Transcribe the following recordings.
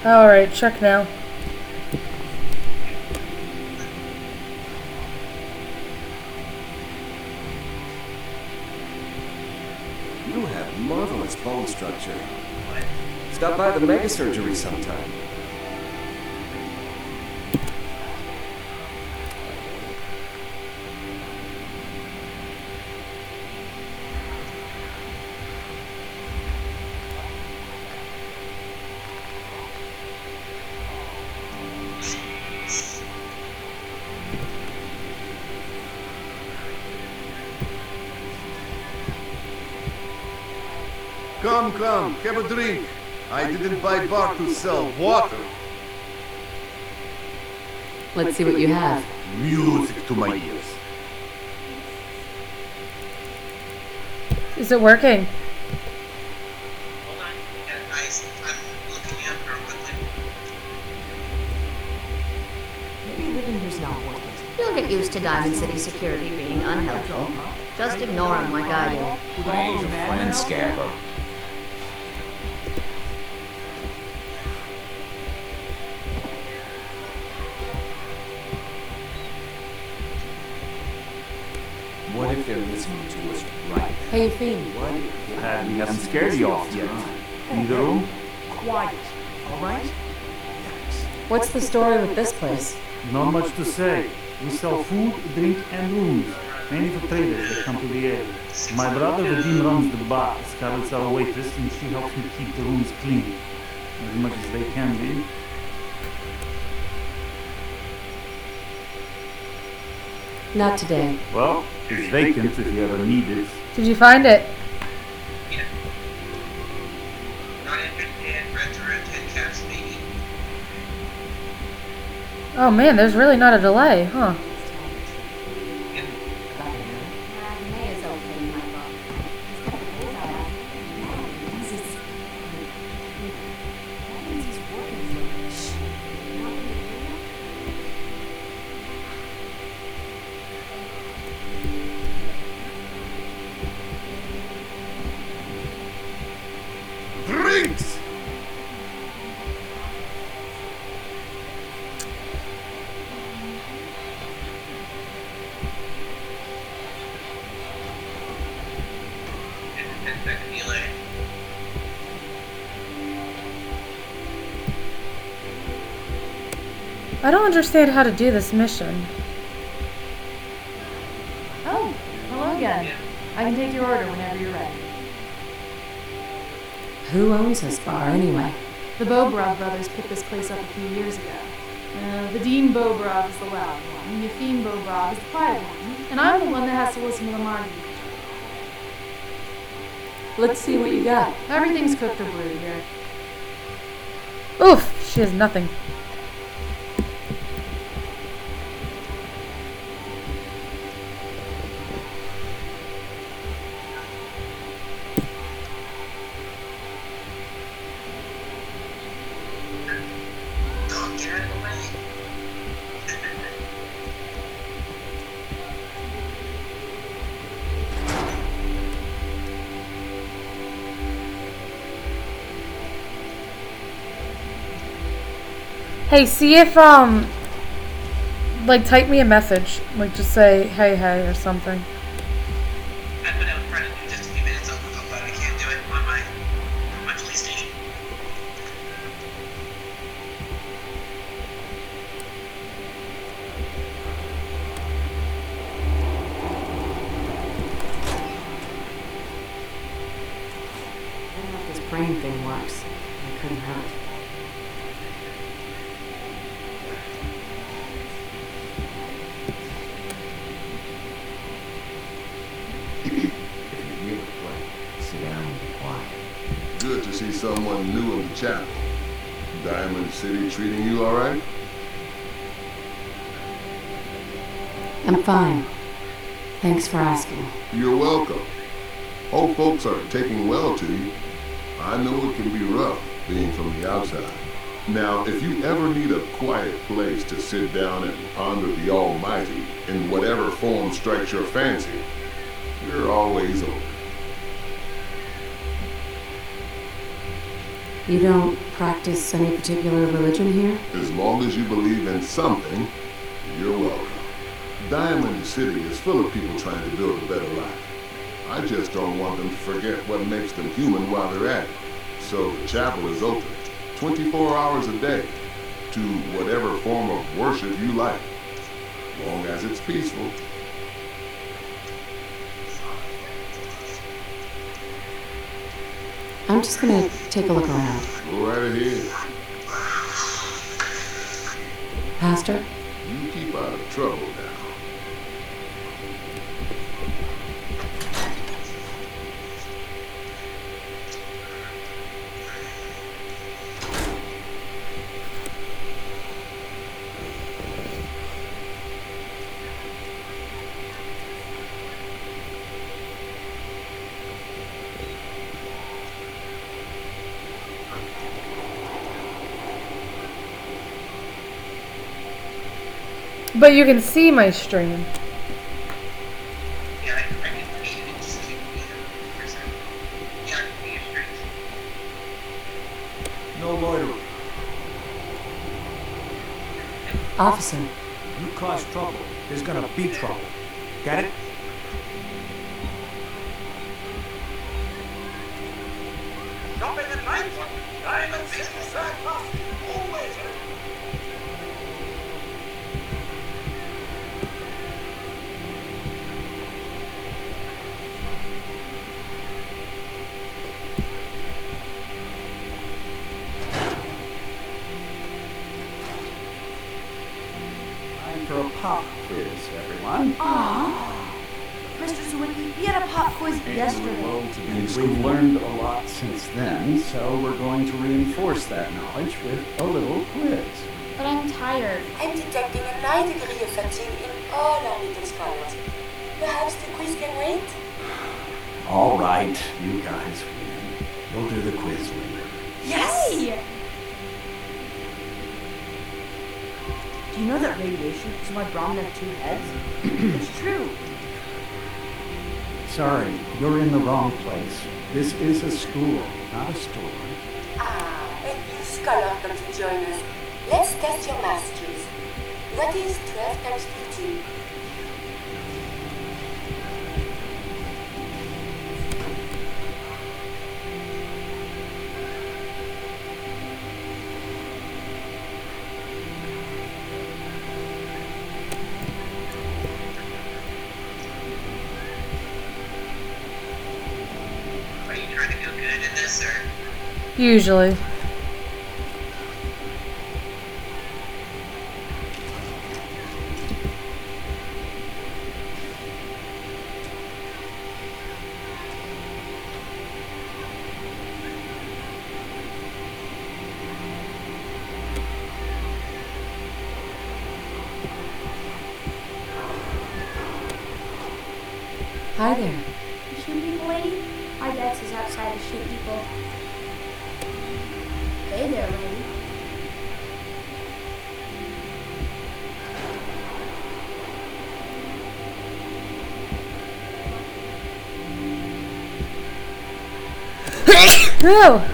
Alright, check now. You have marvelous bone structure. Stop by the mega surgery sometime. Come, have a drink. I didn't buy bar to sell water. Let's see what you have. Music to my ears. Is it working? Hold on. I'm looking at her quickly. Maybe living here's not worth it. You'll get used to Diamond City security being unhelpful. Just ignore them like I do. Friend Scabber. What if they're listening to us right now? How you feeling? We haven't scared you off yet. Need a room? Quiet, all right? What's the story with this place? Not much to say. We sell food, drink, and rooms, mainly for traders that come to the area. My brother, the Dean, runs the bar. Scarlett's our waitress, and she helps me keep the rooms clean, as much as they can be. Not today. Well, it's vacant if you ever need it. Did you find it? Yeah. Not interested. Red to red 10 caps, maybe. Oh man, there's really not a delay, huh? Drinks! And 10-second delay. I don't understand how to do this mission. Oh, hello again. I can take your order whenever you're ready. Who owns this bar anyway? The Bobrov brothers put this place up a few years ago. The Dean Bobrov is the loud one, Yefim Bobrov is the quiet one, and I'm the one that has to listen to them argue. Let's see what you got. Everything's cooked or brewed here. Oof, she has nothing. Don't get out of the way. Hey, see if, like, type me a message. Like, just say, hey, or something. That's what I was trying to do just a few minutes ago, but I can't do it on my police station. I don't know if this brain thing works. It couldn't hurt. Sit down and be quiet. Good to see someone new in the chapel. Diamond City treating you all right? I'm fine. Thanks for asking. You're welcome. Hope folks are taking well to you. I know it can be rough being from the outside. Now, if you ever need a quiet place to sit down and ponder the Almighty in whatever form strikes your fancy, you're always open. You don't practice any particular religion here? As long as you believe in something, you're welcome. Diamond City is full of people trying to build a better life. I just don't want them to forget what makes them human while they're at it. So the chapel is open 24 hours a day to whatever form of worship you like, long as it's peaceful. I'm just gonna take a look around. Go right ahead. Pastor? You keep out of trouble now. But you can see my stream. Yeah, I can see it. Just keep me for a second. Yeah, I can see your streets. No loitering. Officer. You cause trouble, there's gonna be trouble. Get it? Stopping at night? Diamond business, always. Time for a pop quiz, everyone. Mr. Sawicki, we had a pop quiz yesterday. And we've learned a lot since then, so we're going to reinforce that knowledge with a little quiz. But I'm tired. I'm detecting a 9 degree of fatigue in all our little scholars. Perhaps the quiz can wait? All right, you guys win. We'll do the quiz later. Yes! Yay! Do you know that radiation is why Brahmin have 2 heads? It's true. Sorry, you're in the wrong place. This is a school, not a store. A new scholar comes to join us. Let's test your math skills. What is 12 times 15? Are you trying to do good in this, or? Usually. Hi there. The shoot people lady? My desk is outside the shoot people. Hey there, lady. Oh!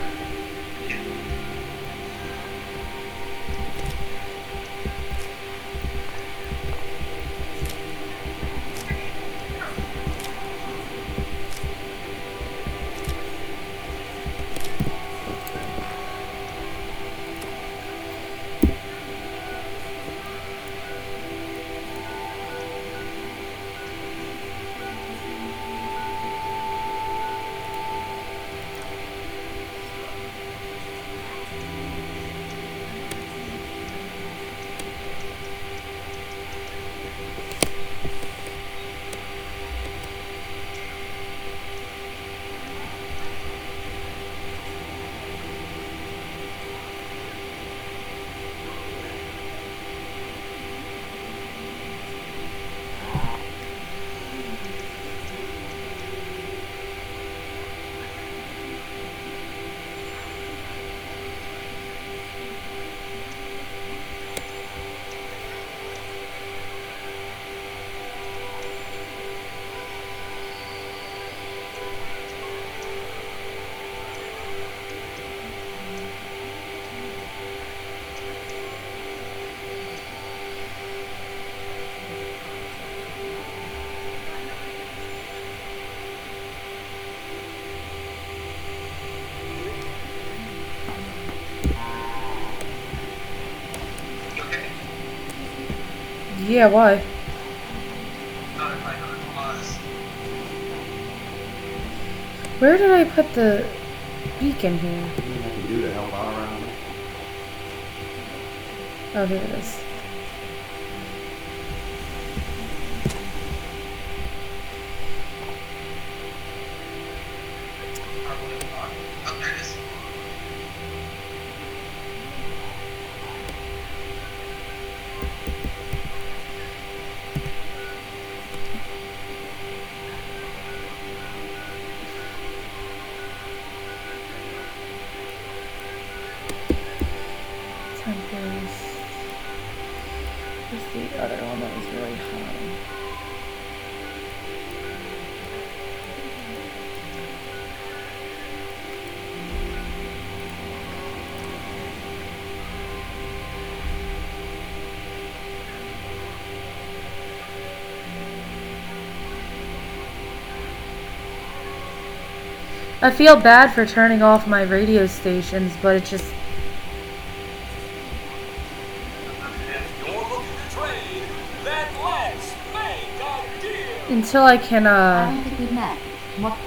Yeah, why? Where did I put the beacon here? Anything I can do to help out around here? Oh, here it is. Where's the other one that was really high? I feel bad for turning off my radio stations, but it just... Until I can, I don't think we've met. What?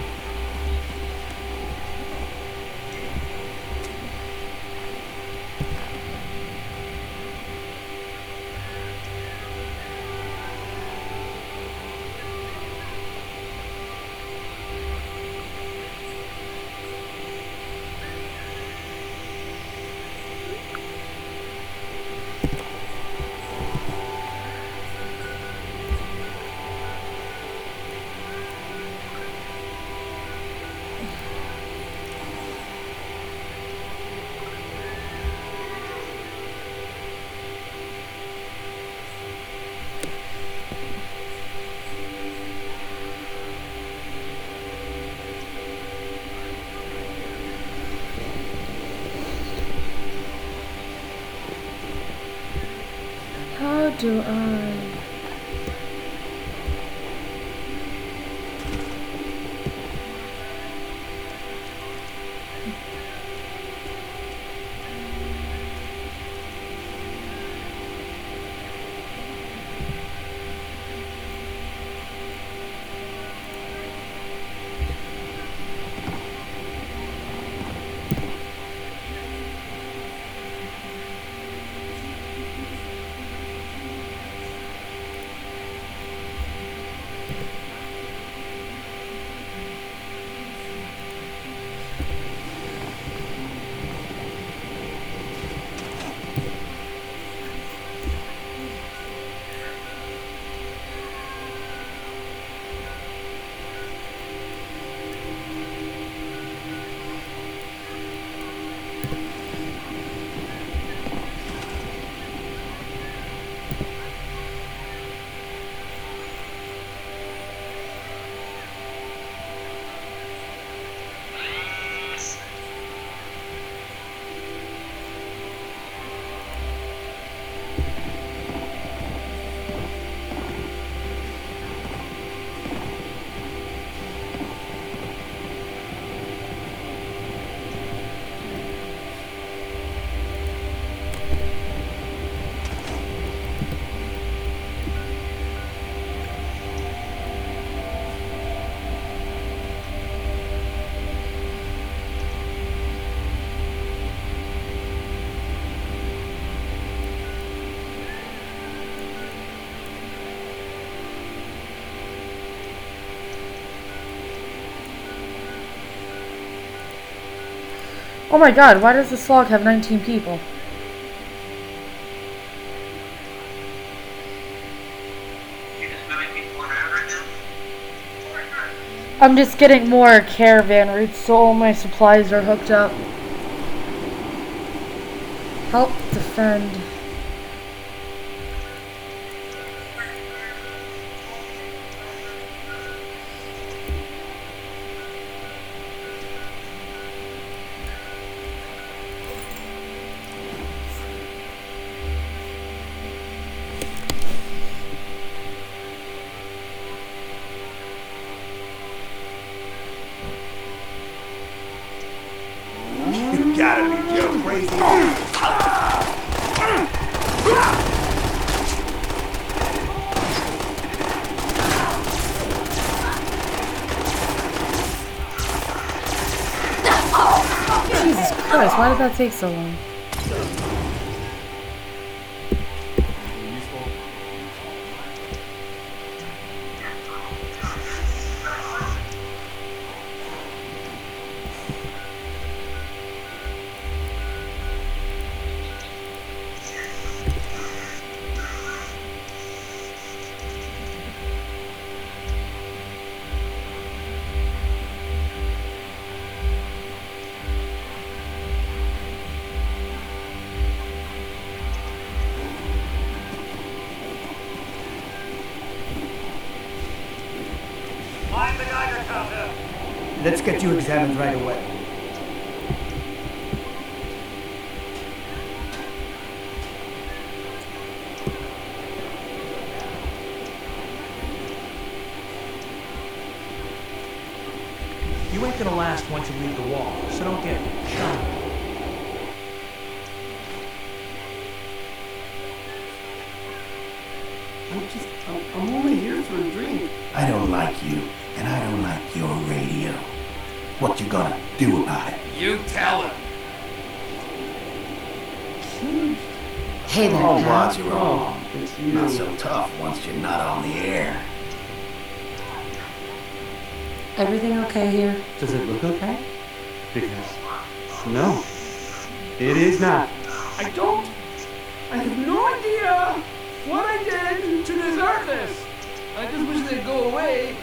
How do I... Oh my god, why does the slog have 19 people? I'm just getting more caravan routes, so all my supplies are hooked up. Help defend. You gotta be Joe crazy. Christ, why did that take so long? Let's get you examined right away. You ain't gonna last once you leave the wall, so don't get shot. I'm only here for a drink. I don't like you, and I don't like your radio. What you gonna do about it? You tell him. Hey there, Oh, pal. what's wrong? Not so tough once you're not on the air. Everything okay here? Does it look okay? Because, no, it is not. I have no idea what I did to deserve this. I just wish they'd go away.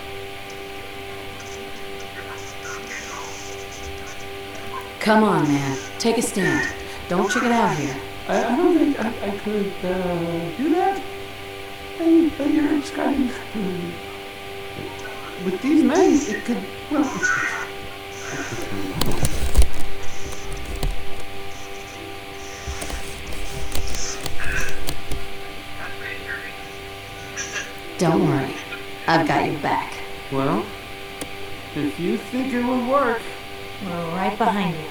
Come on, man. Take a stand. Don't chicken out here. I don't think I could do that. And you're describing. With these men, it could. Well. Don't worry. I've got your back. Well, if you think it would work. We're right behind you.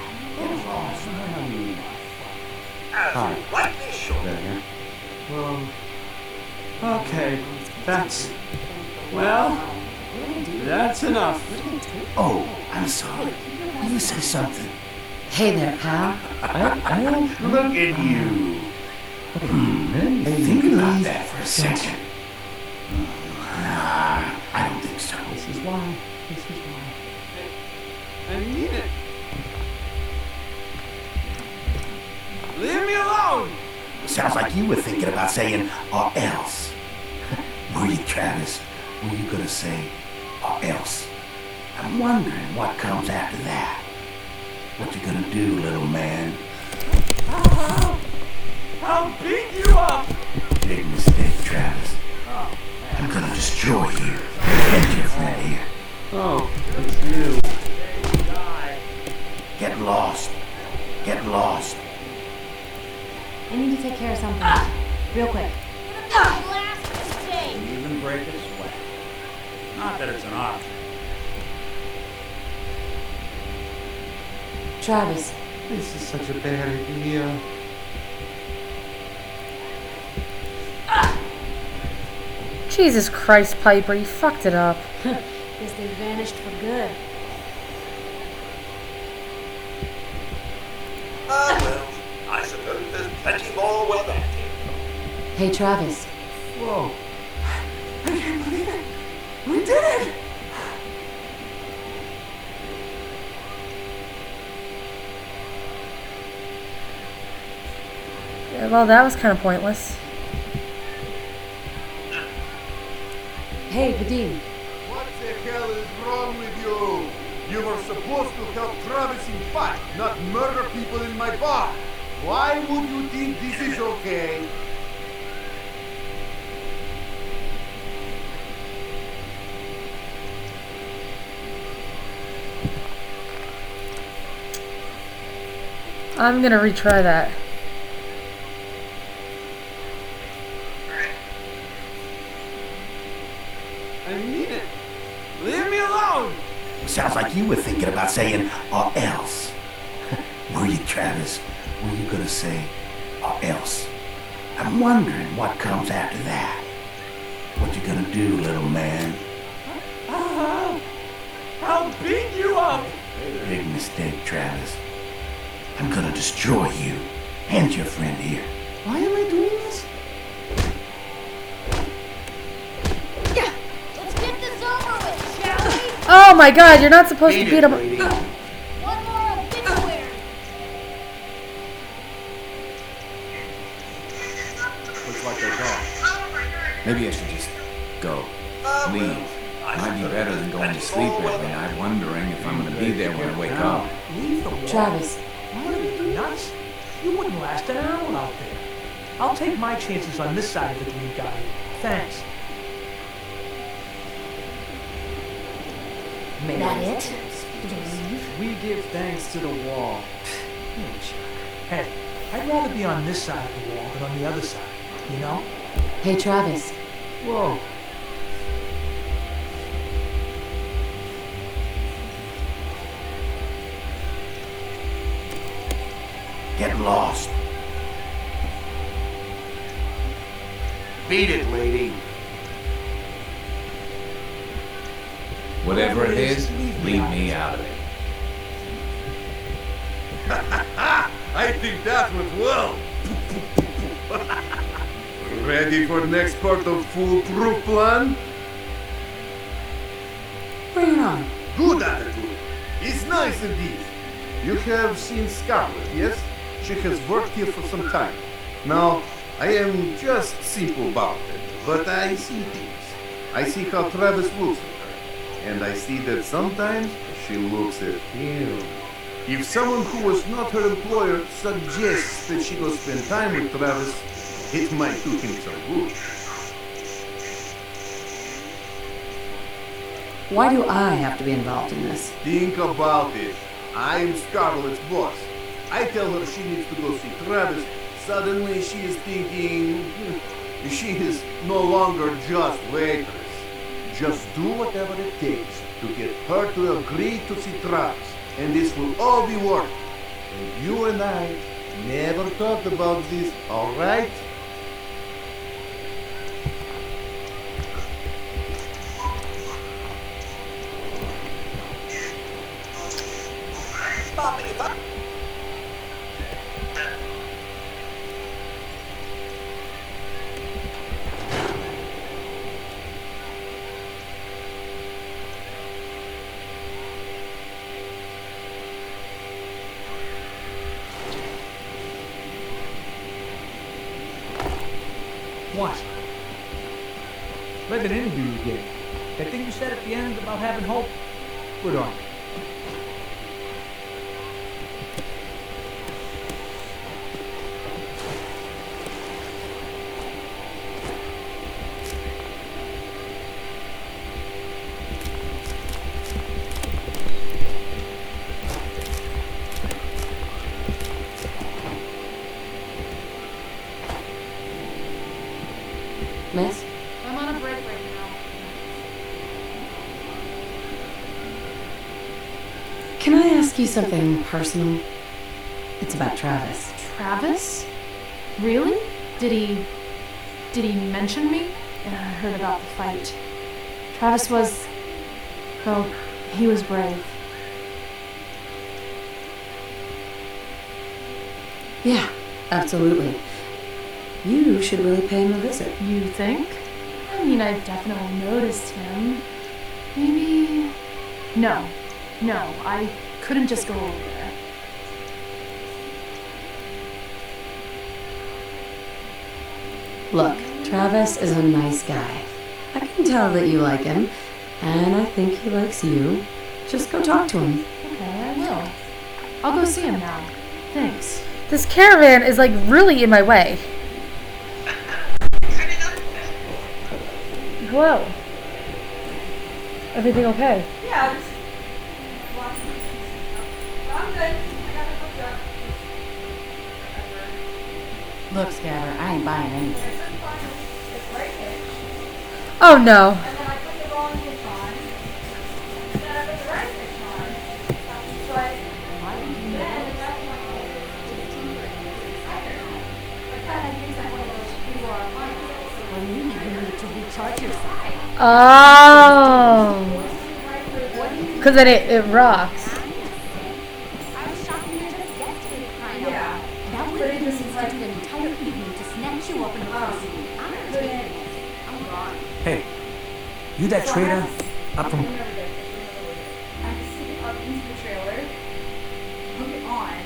Hi. There. Well. Okay. That's enough. Oh, I'm sorry. Will you say something? Hey there, pal. I don't. Look at you. Think about that for a second. Nah, I don't think so. This is why. I mean it. Leave me alone! Sounds like you were thinking about saying, or else. Were you, Travis? Were you gonna say, or else? I'm wondering what comes after that. What you gonna do, little man? I'll beat you up! Big mistake, Travis. I'm gonna destroy you. Get your friend here. Oh, it's you. Get lost. Get lost. I need to take care of something. Real quick. Can you even break a sweat? Not that it's an option. Travis. This is such a bad idea. Jesus Christ, Piper, you fucked it up. Guess they vanished for good. Well, I suppose there's plenty more where that came from. Hey, Travis. Whoa. I can't believe it. We did it! Yeah, well, that was kind of pointless. Hey, Vadim. What the hell is wrong with you? You were supposed to help Travis in fight, not murder people in my bar. Why would you think this is okay? I'm gonna retry that. I mean it. Leave me alone! Sounds like you were thinking about saying, or else. Were you, Travis? Were you gonna say, or else? I'm wondering what comes after that. What you gonna do, little man? I'll beat you up! Big mistake, Travis. I'm gonna destroy you and your friend here. Why am I doing this? Yeah. Let's get this over with, shall we? Oh my god, you're not supposed to beat him. One more of Bitware. Looks like they're gone. Maybe I should just go. Leave. Might be better than going to sleep every night wondering if I'm going to be there when I wake up. Leave the wall. Travis. What are you, nuts? You wouldn't last an hour out there. I'll take my chances on this side of the Greek guy. Thanks. That it? We give thanks to the wall. Hey, I'd rather be on this side of the wall than on the other side, you know? Hey, Travis. Whoa. Get lost. Beat it, lady. Whatever it is, leave me out of it. I think that went well. Ready for next part of foolproof plan? Bring it on. Good attitude. It's nice indeed. You have seen Scarlet, yes? She has worked here for some time. Now, I am just simple about it, but I see things. I see how Travis looks at her, and I see that sometimes she looks at him. If someone who was not her employer suggests that she go spend time with Travis, it might do him some good. Why do I have to be involved in this? Think about it. I'm Scarlett's boss. I tell her she needs to go see Travis. Suddenly she is thinking she is no longer just waitress. Just do whatever it takes to get her to agree to see Travis, and this will all be worth it. And you and I never talked about this, all right? What? Read that interview you gave. That thing you said at the end about having hope? Good on you. Miss? I'm on a break right now. Can I ask you something personal? It's about Travis. Travis? Really? Did he mention me? I heard about the fight. Travis was... well, he was brave. Yeah, absolutely. You should really pay him a visit. You think? I mean, I've definitely noticed him. Maybe... No, I couldn't just go over there. Look, Travis is a nice guy. I can tell that you like him, and I think he likes you. Just go talk to him. Okay, I will. I'll go see him now. Thanks. This caravan is like really in my way. Hello. Everything okay? Yeah, just... I'm good. I got it hooked up. Look, Scatter, I ain't buying anything. It's right here. Oh no. And then I put the wrong hitch on. And then I put the right hitch on. It's like, why did you do that? And that's when I but then I think that one of those people are appliances. Well, you need to recharge yourself. Oh. Because then it rocks. I was shopping here just yesterday. Hey, you that trader up from... I have to stick it up into the trailer, hook it on,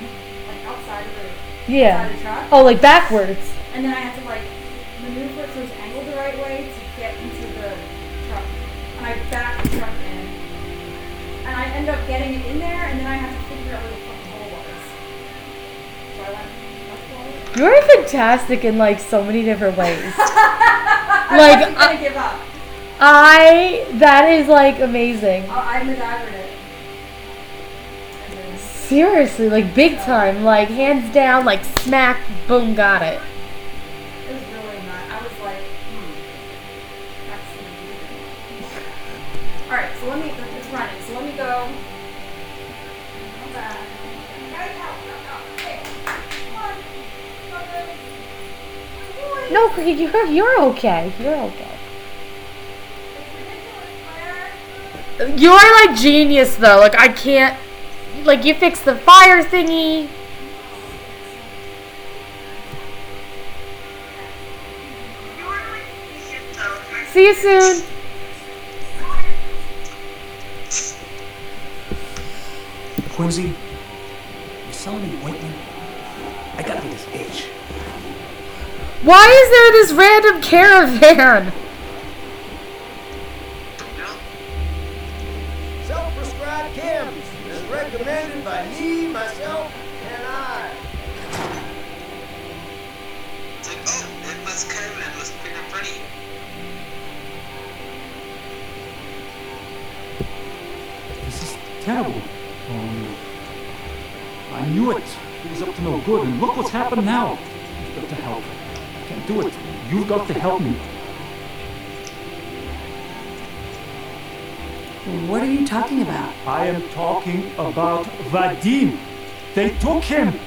like outside of the truck. Oh, like backwards. And then I have to like maneuver it so it's angled the right way to get into the truck. And I back the truck in. And I end up getting it in there, and then I have to figure out where the fucking hole was. So I went, left hole. You're fantastic in like so many different ways. I wasn't gonna give up. That is like amazing. I MacGyvered it. Seriously, like big time, like hands down, like smack, boom, got it. It was really not. I was like, Alright, so it's running. So let me go. No, Cookie, you're okay. You're okay. You're like genius though. Like I can't. Like you fixed the fire thingy. See you soon. Quincy, you selling me ointment? I got me this itch. Why is there this random caravan? Self-prescribed chems is recommended by me, myself, and I. It's like, oh, it must come and must pick up pretty. This is terrible. I knew it. It was up to no good, and look what's happened now. You've got to help. I can't do it. You've got to help me. What are you talking about? I am talking about Vadim. They took him.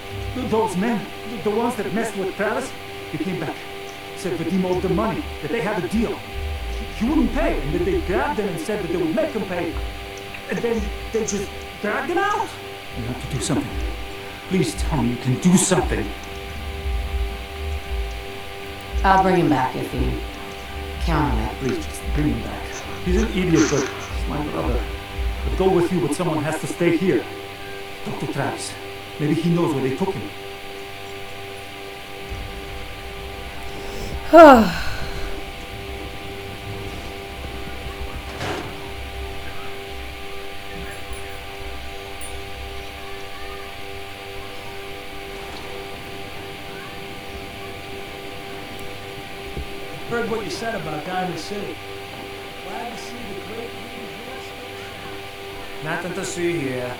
Those men, the ones that messed with Travis, they came back. Said Vadim owed them money, that they had a deal. He wouldn't pay, and then they grabbed him and said that they would make him pay. And then they just dragged him out. You have to do something. Please tell me you can do something. I'll bring him back if you count on it. Please, just bring him back. He's an idiot, but he's my brother. I'd go with you, but someone has to stay here. Talk to Travis. Maybe he knows where they took him. Heard what you said about Diamond City. Glad to see the great Nothing to see here.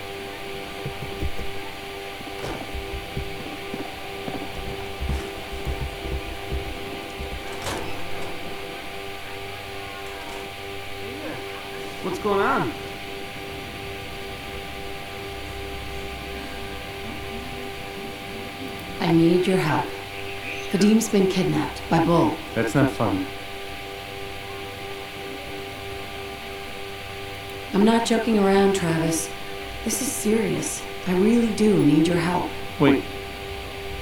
What's going on? I need your help. Vadim's been kidnapped by Bull. That's not fun. I'm not joking around, Travis. This is serious. I really do need your help. Wait.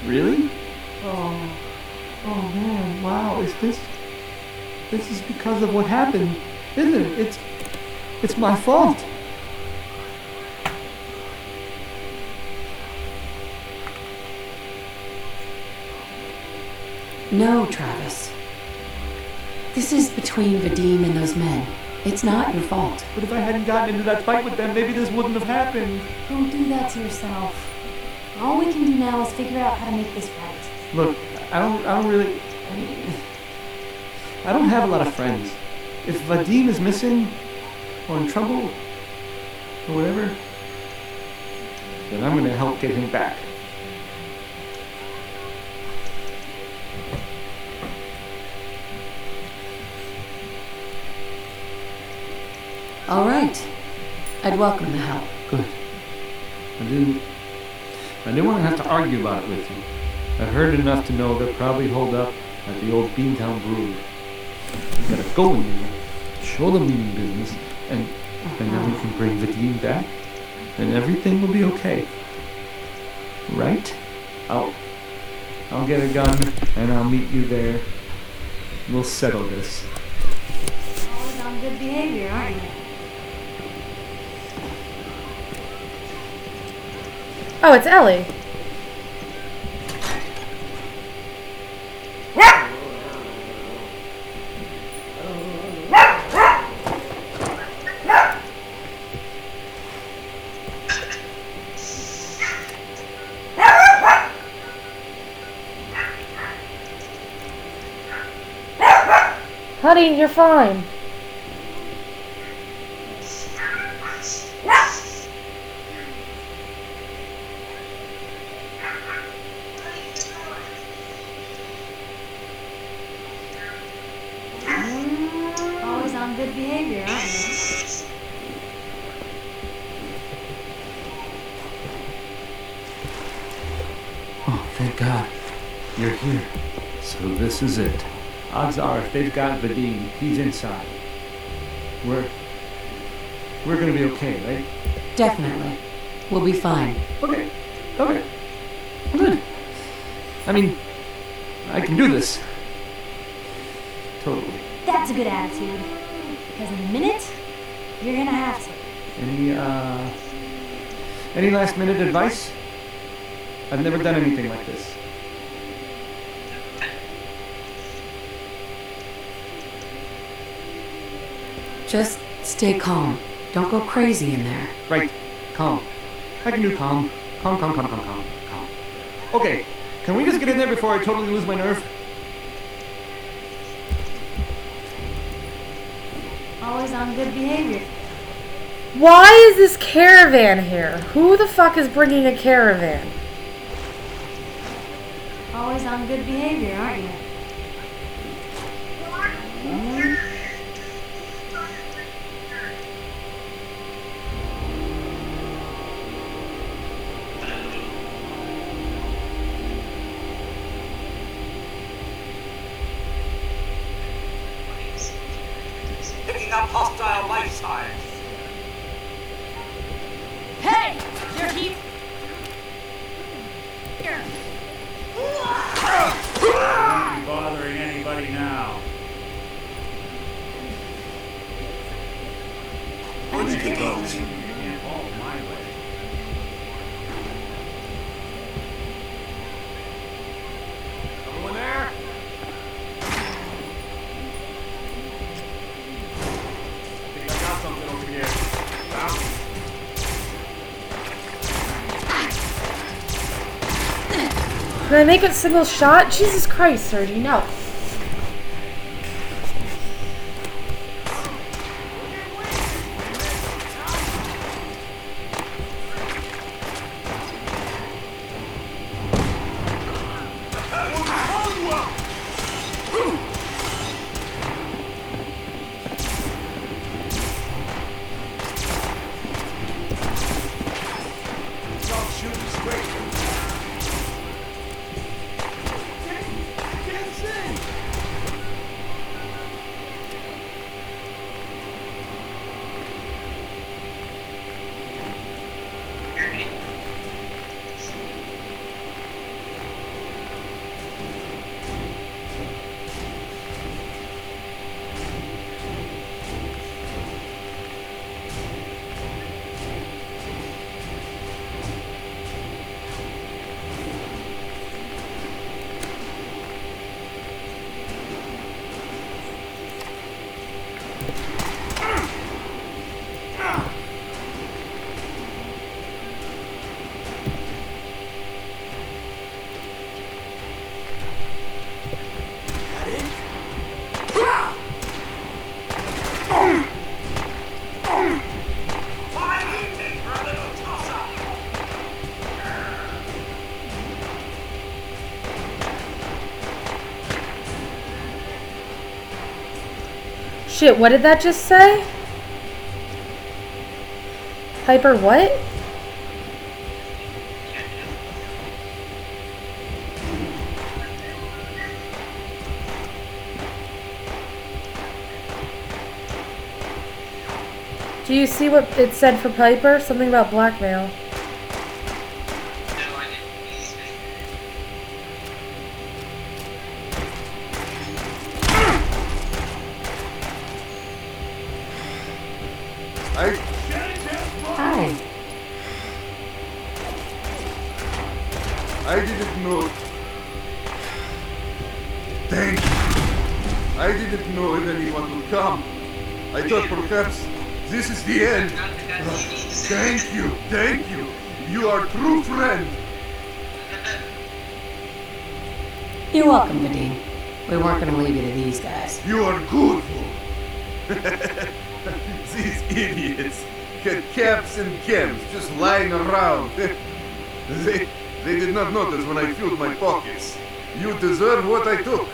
Really? Oh man, wow, this is because of what happened, isn't it? It's my fault. No, Travis. This is between Vadim and those men. It's not your fault. But if I hadn't gotten into that fight with them, maybe this wouldn't have happened. Don't do that to yourself. All we can do now is figure out how to make this right. Look, I don't really... I don't have a lot of friends. If Vadim is missing, or in trouble, or whatever, then I'm gonna help get him back. All right. I'd welcome the help. Good. I didn't want to have to argue about it with you. I've heard enough to know they're probably holed up at the old Beantown Brewery. You gotta go in there, show them you mean business, and then we can bring Vadim back, and everything will be okay. Right? I'll get a gun, and I'll meet you there. We'll settle this. on good behavior, aren't you? Oh, it's Ellie. Honey, you're fine. Always on good behavior, aren't you? Oh, thank God. You're here. So this is it. Odds are, if they've got Vadim, he's inside. We're gonna be okay, right? Definitely. We'll be fine. Okay. Good. I mean, I can do this. Totally. That's a good attitude. Because in a minute, you're gonna have to. Any last minute advice? I've never done anything like this. Just stay calm. Don't go crazy in there. Right. Calm. I can do calm. Calm. Okay. Can we just get in there before I totally lose my nerve? Always on good behavior. Why is this caravan here? Who the fuck is bringing a caravan? Always on good behavior, aren't you? Picking up hostile life signs. Hey! Your keep. Here. Don't be bothering anybody now. Where'd you get those? Oh, my way. Someone there? I think I got something over here. Can I make a single shot? Jesus Christ, Sergi, no. Shit, what did that just say? Piper, what? Do you see what it said for Piper? Something about blackmail. Hi. I didn't know. Thank you. I didn't know if anyone would come. I thought perhaps this is the end. Thank you, thank you. You are a true friend. You're welcome, Vadim. We weren't going to leave you to these guys. You are good. These idiots had caps and chems just lying around. They did not notice when I filled my pockets. You deserve what I took.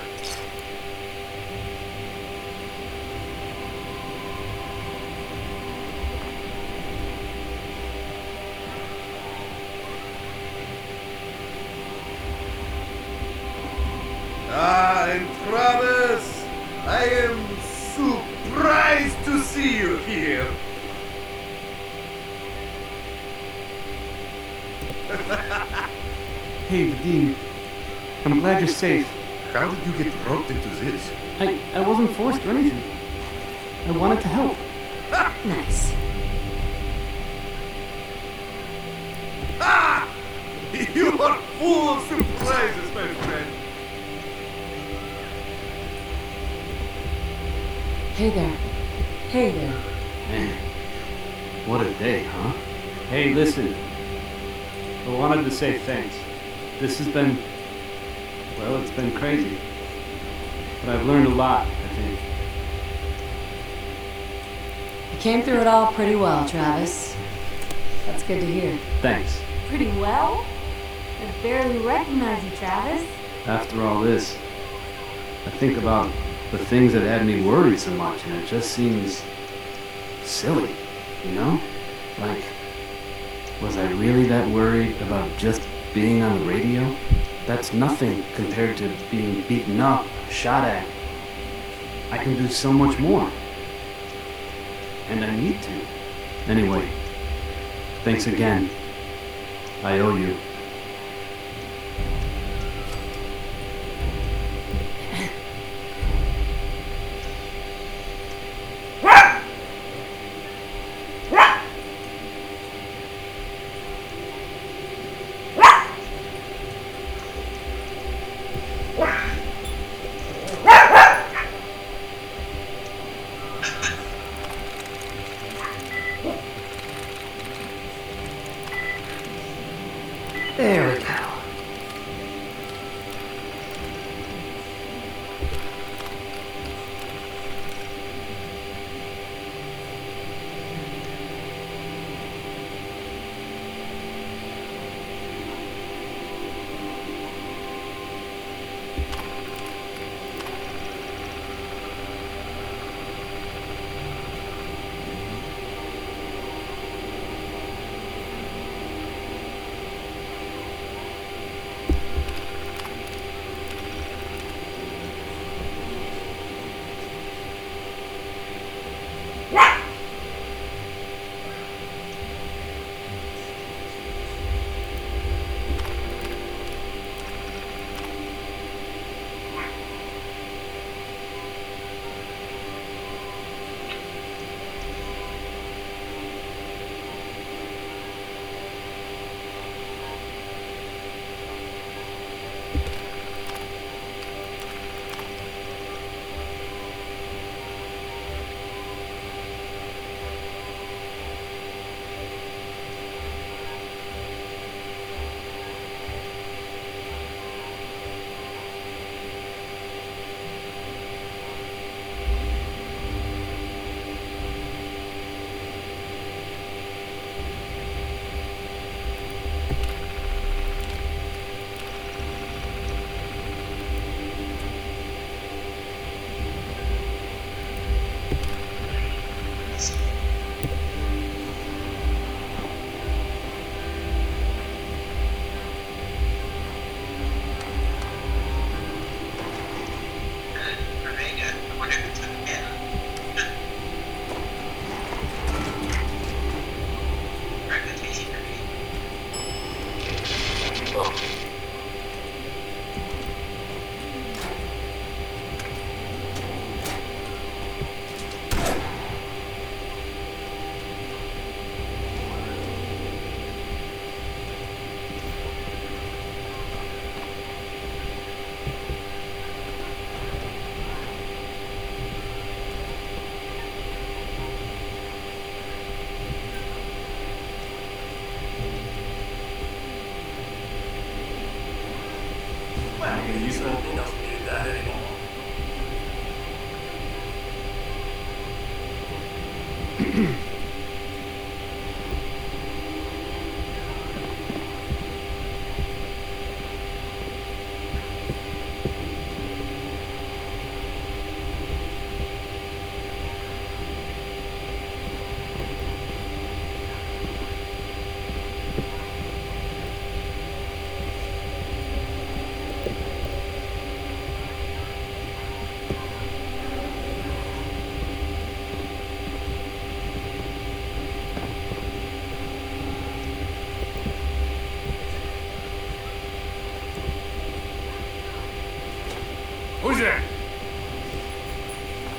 And Travis, I am surprised to see you here. Hey, Vadim. I'm glad you're safe. How did you get roped into this? I wasn't forced or anything. I wanted to help. Nice. Ah! You are full of surprises, my friend. Hey there. Hey there. Man, what a day, huh? Hey, listen. I wanted to say thanks. This has been, well, it's been crazy. But I've learned a lot, I think. You came through it all pretty well, Travis. That's good to hear. Thanks. Pretty well? I barely recognize you, Travis. After all this, I think about the things that had me worried so much, and it just seems silly, you know? Like, was I really that worried about just being on the radio? That's nothing compared to being beaten up, shot at. I can do so much more. And I need to. Anyway, thanks again. I owe you. Who's there?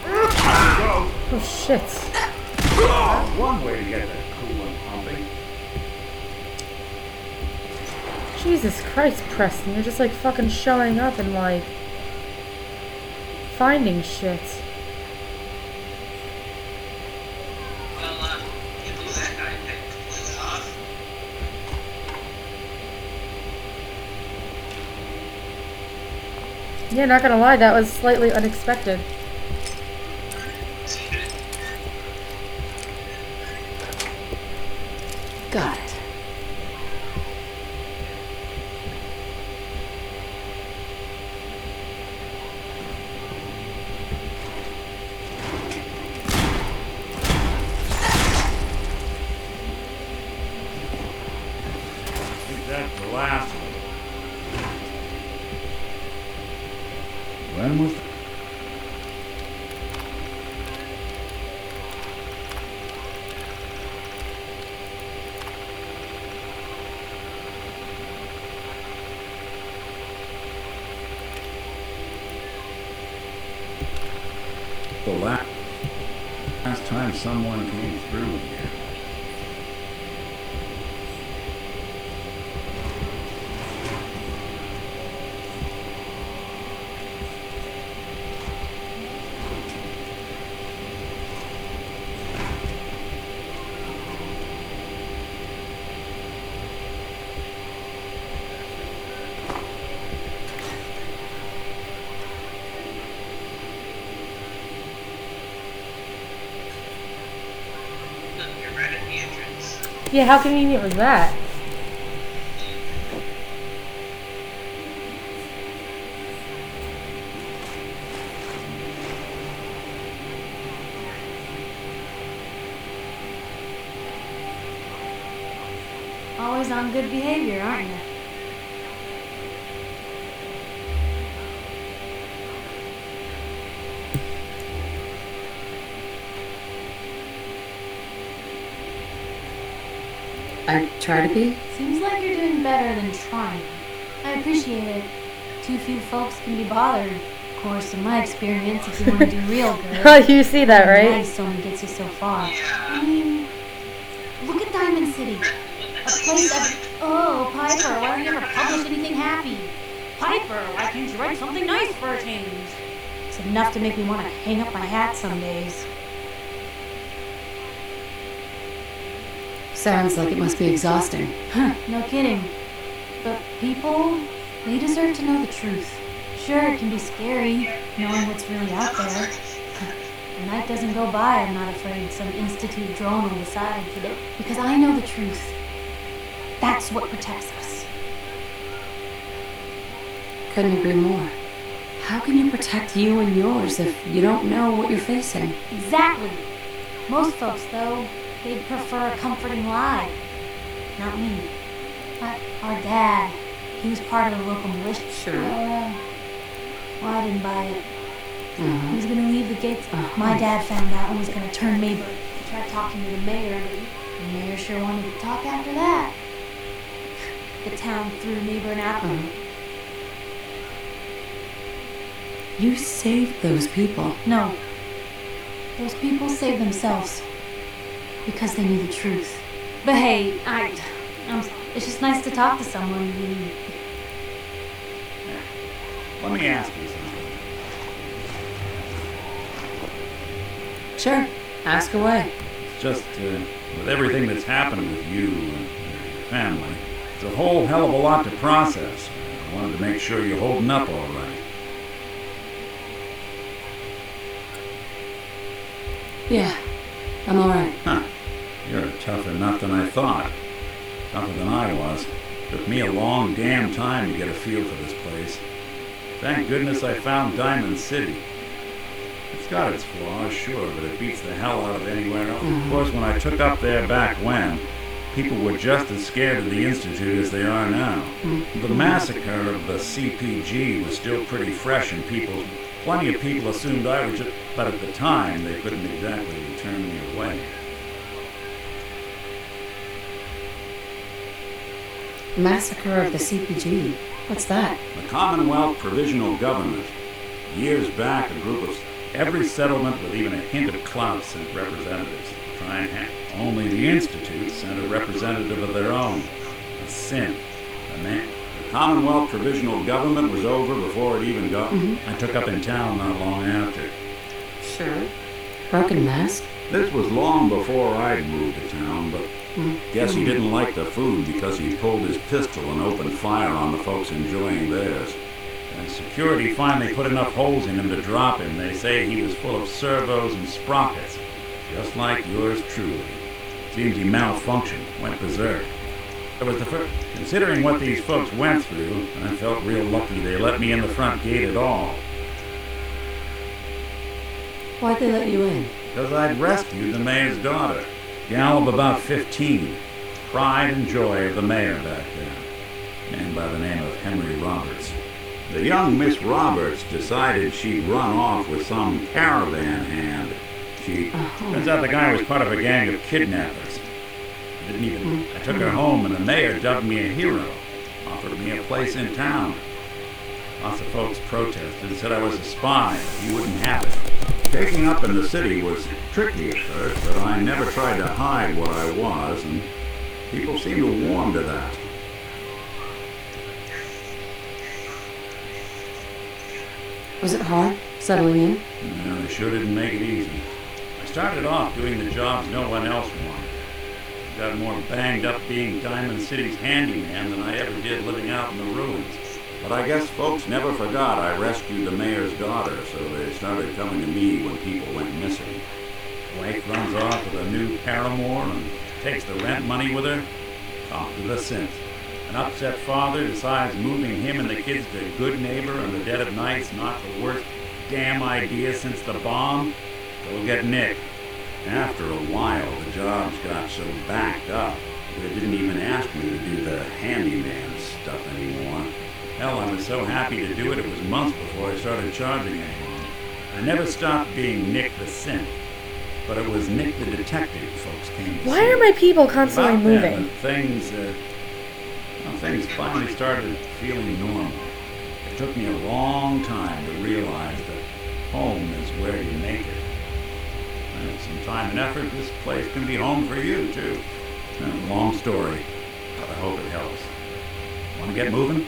Oh shit. That's one way to get that cool and pumping. Jesus Christ, Preston, you're just like fucking showing up and like finding shit. Well, you blew that guy completely off. Yeah, not gonna lie, that was slightly unexpected. Got it. I think that's the last one. When was the last time someone came through here? You're right at the entrance. Yeah, how convenient was that? Always on good behavior, aren't you? I try to be. Seems like you're doing better than trying. I appreciate it. Too few folks can be bothered. Of course, in my experience, if you want to do real good, Oh, you see that, right? nice only gets you so far. I mean, look at Diamond City. A place oh, Piper, why don't you ever publish anything happy? Piper, why can't you write something nice for a change? It's enough to make me want to hang up my hat some days. Sounds like it must be exhausting. Huh, no kidding. But people, they deserve to know the truth. Sure, it can be scary, knowing what's really out there. A night doesn't go by, I'm not afraid some institute drone will decide today. Because I know the truth. That's what protects us. Couldn't agree more. How can you protect you and yours if you don't know what you're facing? Exactly. Most folks, though, they'd prefer a comforting lie. Not me. Our dad, he was part of the local militia. Sure. Well, I didn't buy it. He was going to leave the gates. My dad found out and was going to turn neighbor. He tried talking to the mayor, but the mayor sure wanted to talk after that. The town threw neighbor an apple. You saved those people. No. Those people saved themselves. Because they knew the truth. But hey, it's just nice to talk to someone who... Let me ask you something. Sure. Ask away. Just with everything that's happened with you and your family, it's a whole hell of a lot to process. I wanted to make sure you're holding up all right. Yeah. I'm alright. Huh. You're tougher nut than I thought. Tougher than I was. Took me a long damn time to get a feel for this place. Thank goodness I found Diamond City. It's got its flaws, sure, but it beats the hell out of anywhere else. Of course, when I took up there back when, people were just as scared of the Institute as they are now. The massacre of the CPG was still pretty fresh in people. Plenty of people assumed I was just... But at the time, they couldn't exactly turn me away. Massacre of the CPG. What's that? The Commonwealth Provisional Government. Years back, a group of every settlement with even a hint of clout sent representatives to try and handle. Only the Institute sent a representative of their own. A synth. A man. The Commonwealth Provisional Government was over before it even got... I took up in town not long after. Sure. Broken mask? This was long before I'd moved to town, but guess he didn't like the food because he pulled his pistol and opened fire on the folks enjoying theirs. And security finally put enough holes in him to drop him. They say he was full of servos and sprockets, just like yours truly. Seems he malfunctioned, went berserk. It was the first. Considering what these folks went through, I felt real lucky they let me in the front gate at all. Why'd they let you in? Because I'd rescued the mayor's daughter. Gal of about 15. Pride and joy of the mayor back then. Man by the name of Henry Roberts. The young Miss Roberts decided she'd run off with some caravan hand. Turns out the guy was part of a gang of kidnappers. I took her home and the mayor dubbed me a hero. Offered me a place in town. Lots of folks protested and said I was a spy. He wouldn't have it. Taking up in the city was tricky at first, but I never tried to hide what I was, and people seemed to warm to that. Was it hard, settling in? No, they sure didn't make it easy. I started off doing the jobs no one else wanted. Got more banged up being Diamond City's handyman than I ever did living out in the ruins. But I guess folks never forgot I rescued the mayor's daughter, so they started coming to me when people went missing. Wife runs off with a new paramour and takes the rent money with her. Talk to the synth. An upset father decides moving him and the kids to Good Neighbor in the dead of night's not the worst damn idea since the bomb. Go get Nick. After a while, the jobs got so backed up, they didn't even ask me to do the handyman stuff anymore. Hell, I was so happy to do it, it was months before I started charging anyone. I never stopped being Nick the Synth, but it was Nick the Detective folks came to see. Why are my people constantly About moving? then, things finally started feeling normal. It took me a long time to realize that home is where you make it. And with some time and effort, this place can be home for you, too. Long story, but I hope it helps. Want to get moving?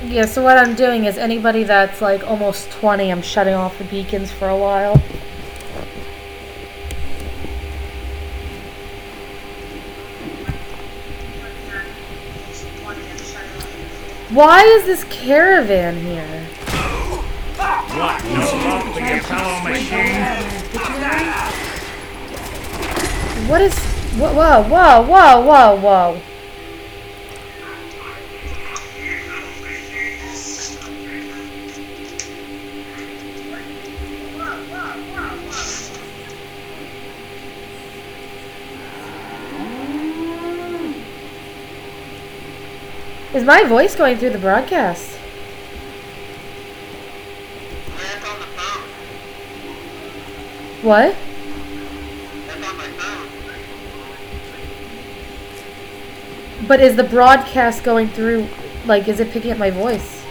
Yeah, so what I'm doing is anybody that's like almost 20, I'm shutting off the beacons for a while. Why is this caravan here? What? No love for your fellow machine? What is... Whoa, whoa, whoa, whoa, whoa. Is my voice going through the broadcast? What? But is the broadcast going through, like, is it picking up my voice?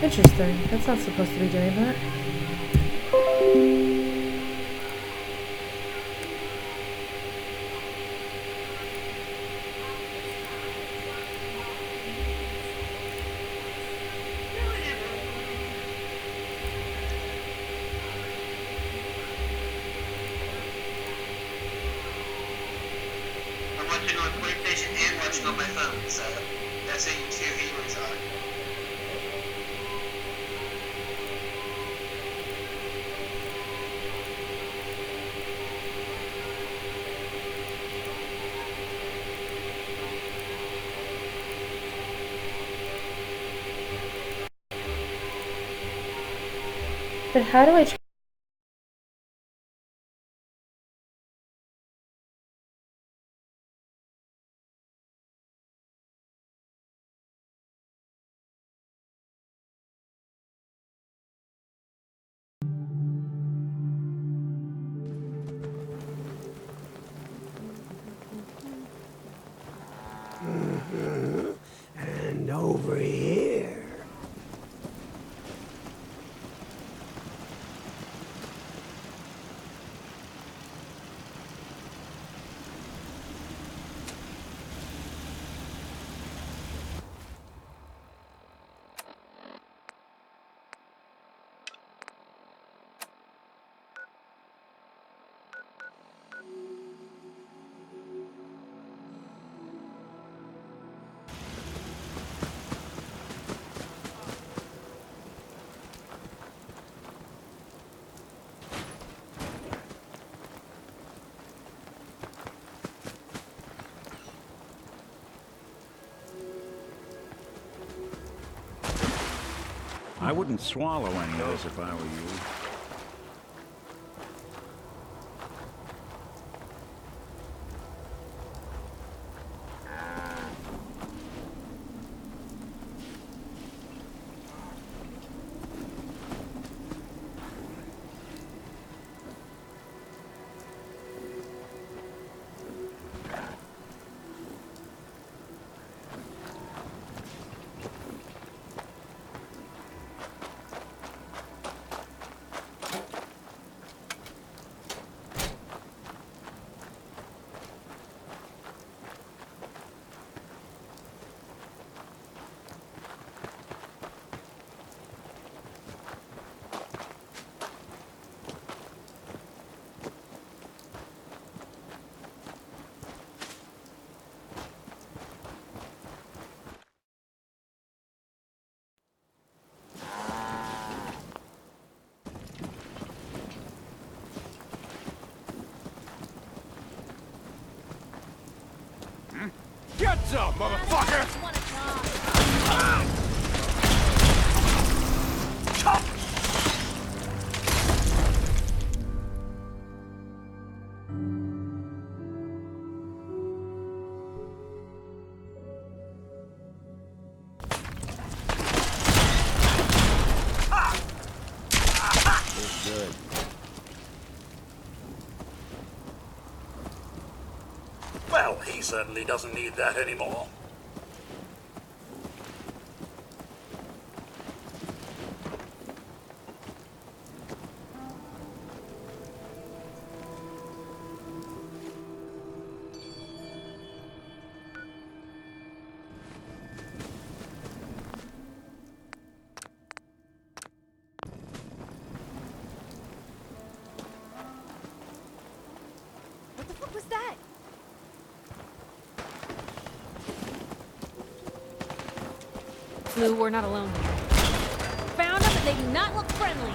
Interesting. That's not supposed to be doing that. watching on my phone, so they're saying 2 viewers on. But how do I... And over here. I wouldn't swallow any of this if I were you. Get some, motherfucker! Good. Well, he certainly doesn't need that anymore. What the fuck was that? Lou, we're not alone here. Found them and they do not look friendly.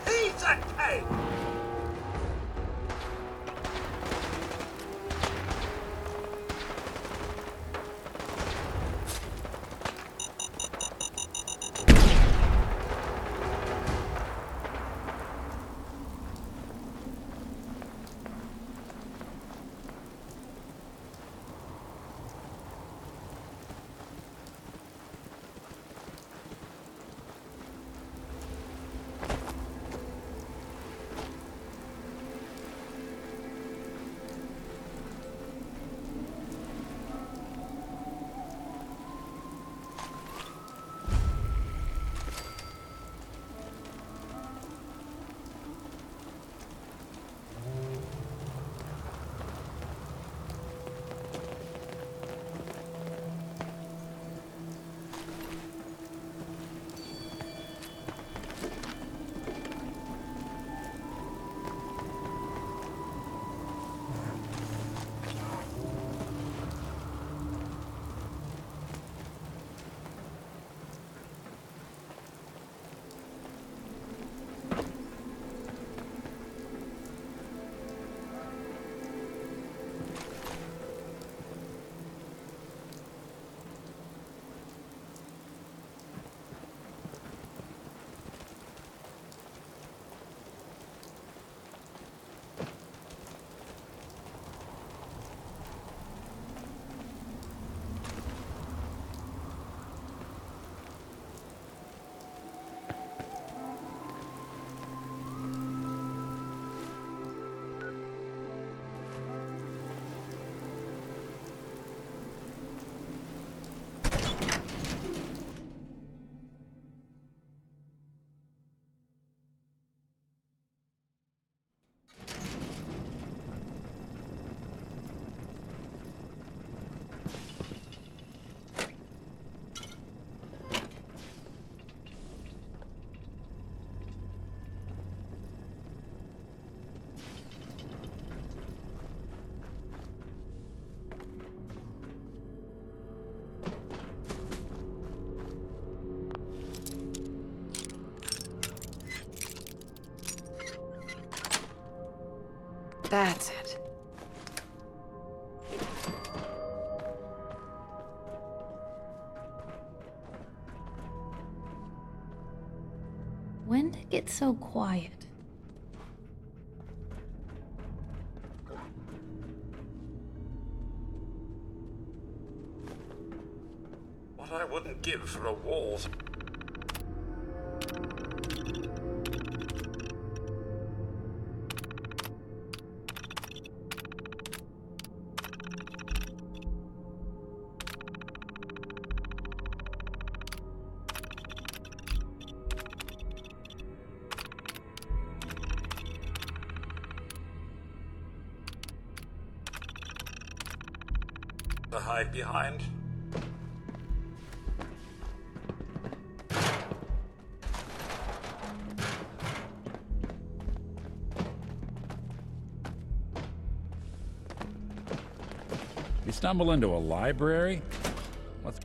He's a cake! That's it. When did it get so quiet? What I wouldn't give for a wall. To hide behind. You stumble into a library? Let's...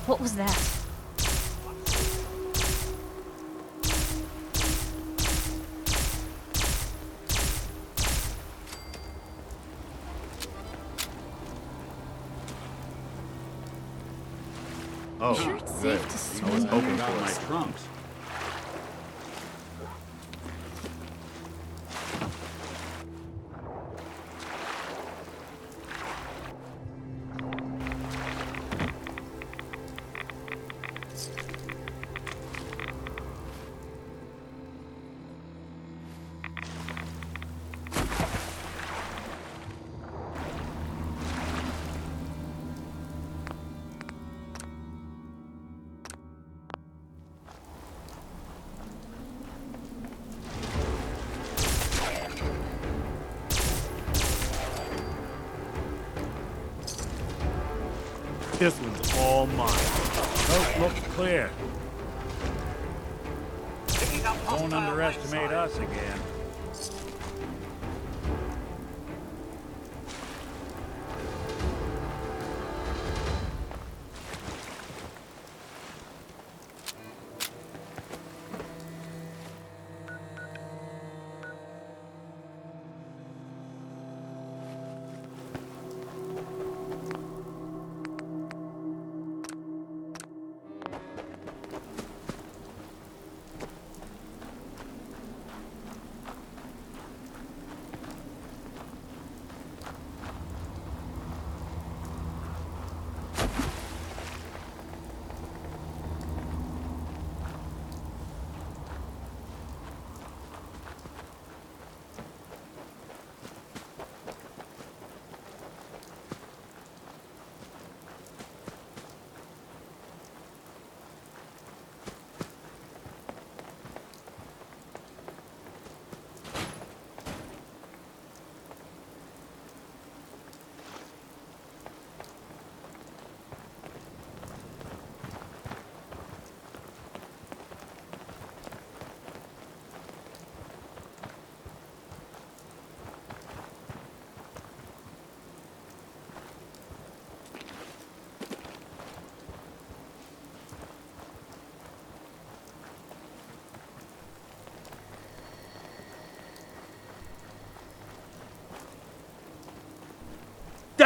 What was that? Oh, sure it's good. safe to I swim was hoping here? for my trunks. This one's all mine. Coast looks clear. Don't underestimate us again.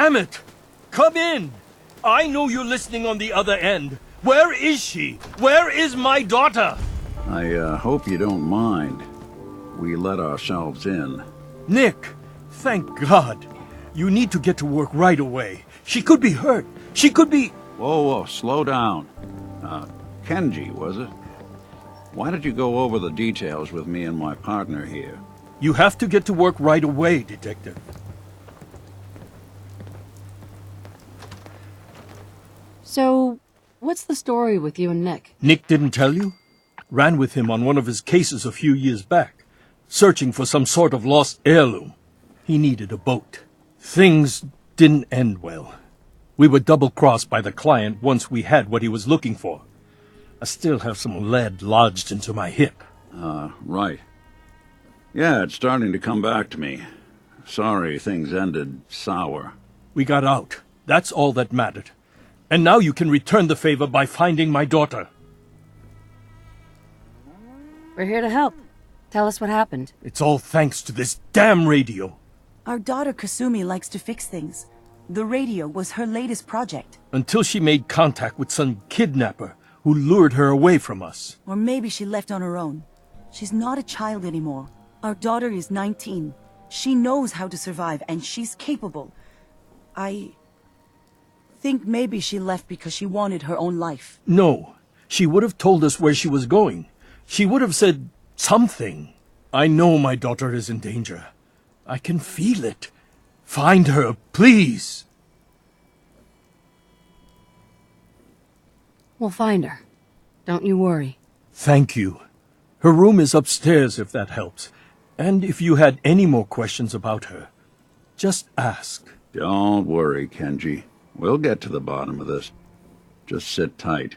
Damn it! Come in! I know you're listening on the other end. Where is she? Where is my daughter? I hope you don't mind. We let ourselves in. Nick, thank God. You need to get to work right away. She could be hurt. She could be... Whoa, slow down. Kenji, was it? Why did you go over the details with me and my partner here? You have to get to work right away, Detective. So, what's the story with you and Nick? Nick didn't tell you? Ran with him on one of his cases a few years back. searching for some sort of lost heirloom. He needed a boat. Things didn't end well. We were double-crossed by the client once we had what he was looking for. I still have some lead lodged into my hip. Right. Yeah, it's starting to come back to me. Sorry things ended sour. We got out. That's all that mattered. And now you can return the favor by finding my daughter. We're here to help. Tell us what happened. It's all thanks to this damn radio. Our daughter Kasumi likes to fix things. The radio was her latest project. Until she made contact with some kidnapper who lured her away from us. Or maybe she left on her own. She's not a child anymore. Our daughter is 19. She knows how to survive, and she's capable. I think maybe she left because she wanted her own life. No, she would have told us where she was going. She would have said something. I know my daughter is in danger. I can feel it. Find her, please. We'll find her. Don't you worry. Thank you. Her room is upstairs if that helps. And if you had any more questions about her, just ask. Don't worry, Kenji. We'll get to the bottom of this. Just sit tight.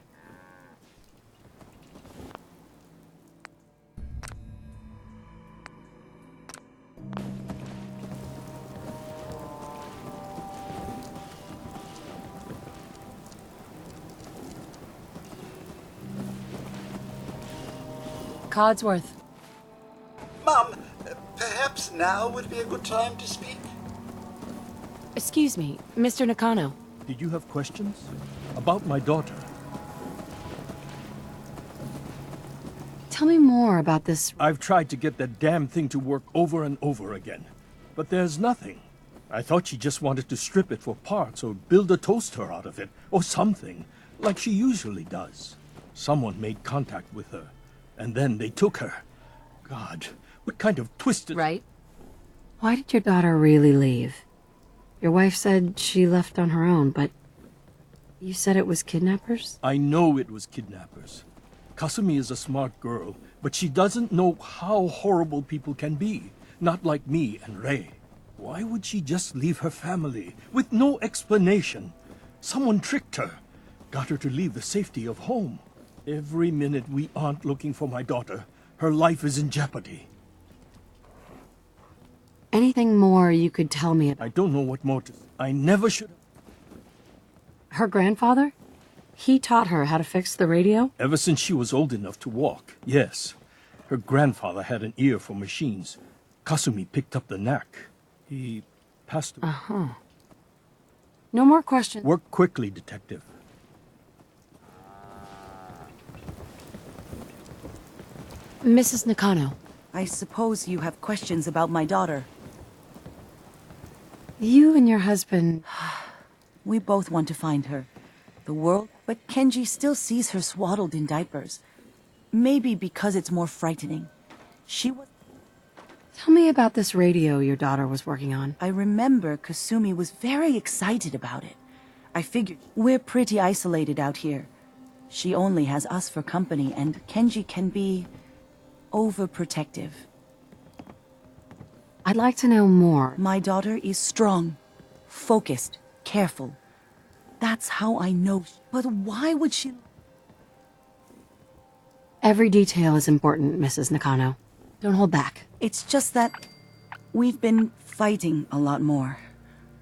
Codsworth. Mum, perhaps now would be a good time to speak. Excuse me, Mr. Nakano. Did you have questions? About my daughter? Tell me more about this. I've tried to get that damn thing to work over and over again, but there's nothing. I thought she just wanted to strip it for parts or build a toaster out of it, or something, like she usually does. Someone made contact with her, and then they took her. God, what kind of twisted... Right. Why did your daughter really leave? Your wife said she left on her own, but you said it was kidnappers? I know it was kidnappers. Kasumi is a smart girl, but she doesn't know how horrible people can be. Not like me and Rei. Why would she just leave her family with no explanation? Someone tricked her, got her to leave the safety of home. Every minute we aren't looking for my daughter, her life is in jeopardy. Anything more you could tell me about? I don't know what more to... I never should... Her grandfather? He taught her how to fix the radio? Ever since she was old enough to walk, yes. Her grandfather had an ear for machines. Kasumi picked up the knack. He passed away. Uh-huh. No more questions. Work quickly, detective. Mrs. Nakano. I suppose you have questions about my daughter. You and your husband... We both want to find her. The world... But Kenji still sees her swaddled in diapers. Maybe because it's more frightening. She was... Tell me about this radio your daughter was working on. I remember Kasumi was very excited about it. I figured we're pretty isolated out here. She only has us for company, and Kenji can be... overprotective. I'd like to know more. My daughter is strong, focused, careful. That's how I know. But why would she... Every detail is important, Mrs. Nakano. Don't hold back. It's just that we've been fighting a lot more.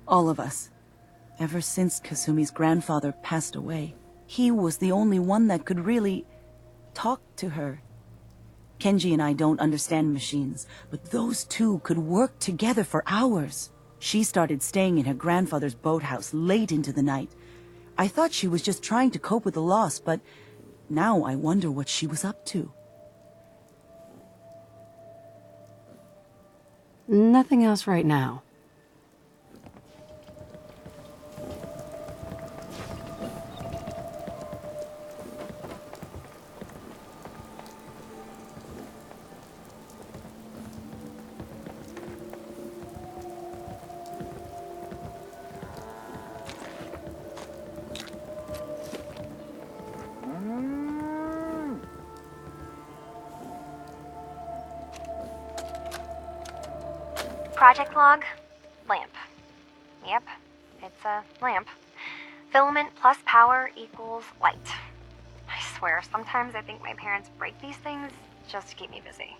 All of us. Ever since Kasumi's grandfather passed away. He was the only one that could really talk to her. Kenji and I don't understand machines, but those two could work together for hours. She started staying in her grandfather's boathouse late into the night. I thought she was just trying to cope with the loss, but now I wonder what she was up to. Nothing else right now. Project log, lamp. Yep, it's a lamp. Filament plus power equals light. I swear, sometimes I think my parents break these things just to keep me busy.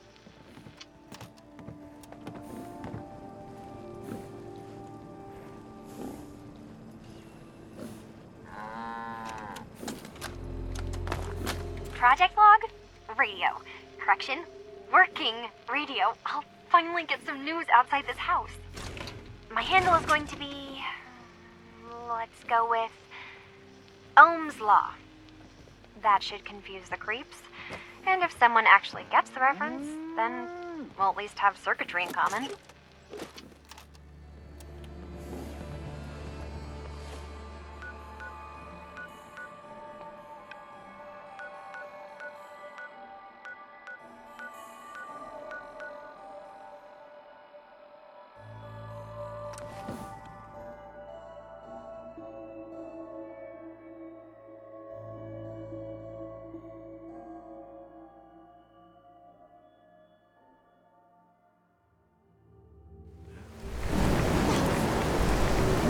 Project log, radio. Correction, working radio. I'll finally get some news outside this house. My handle is going to be... let's go with... Ohm's Law. That should confuse the creeps. And if someone actually gets the reference, then we'll at least have circuitry in common.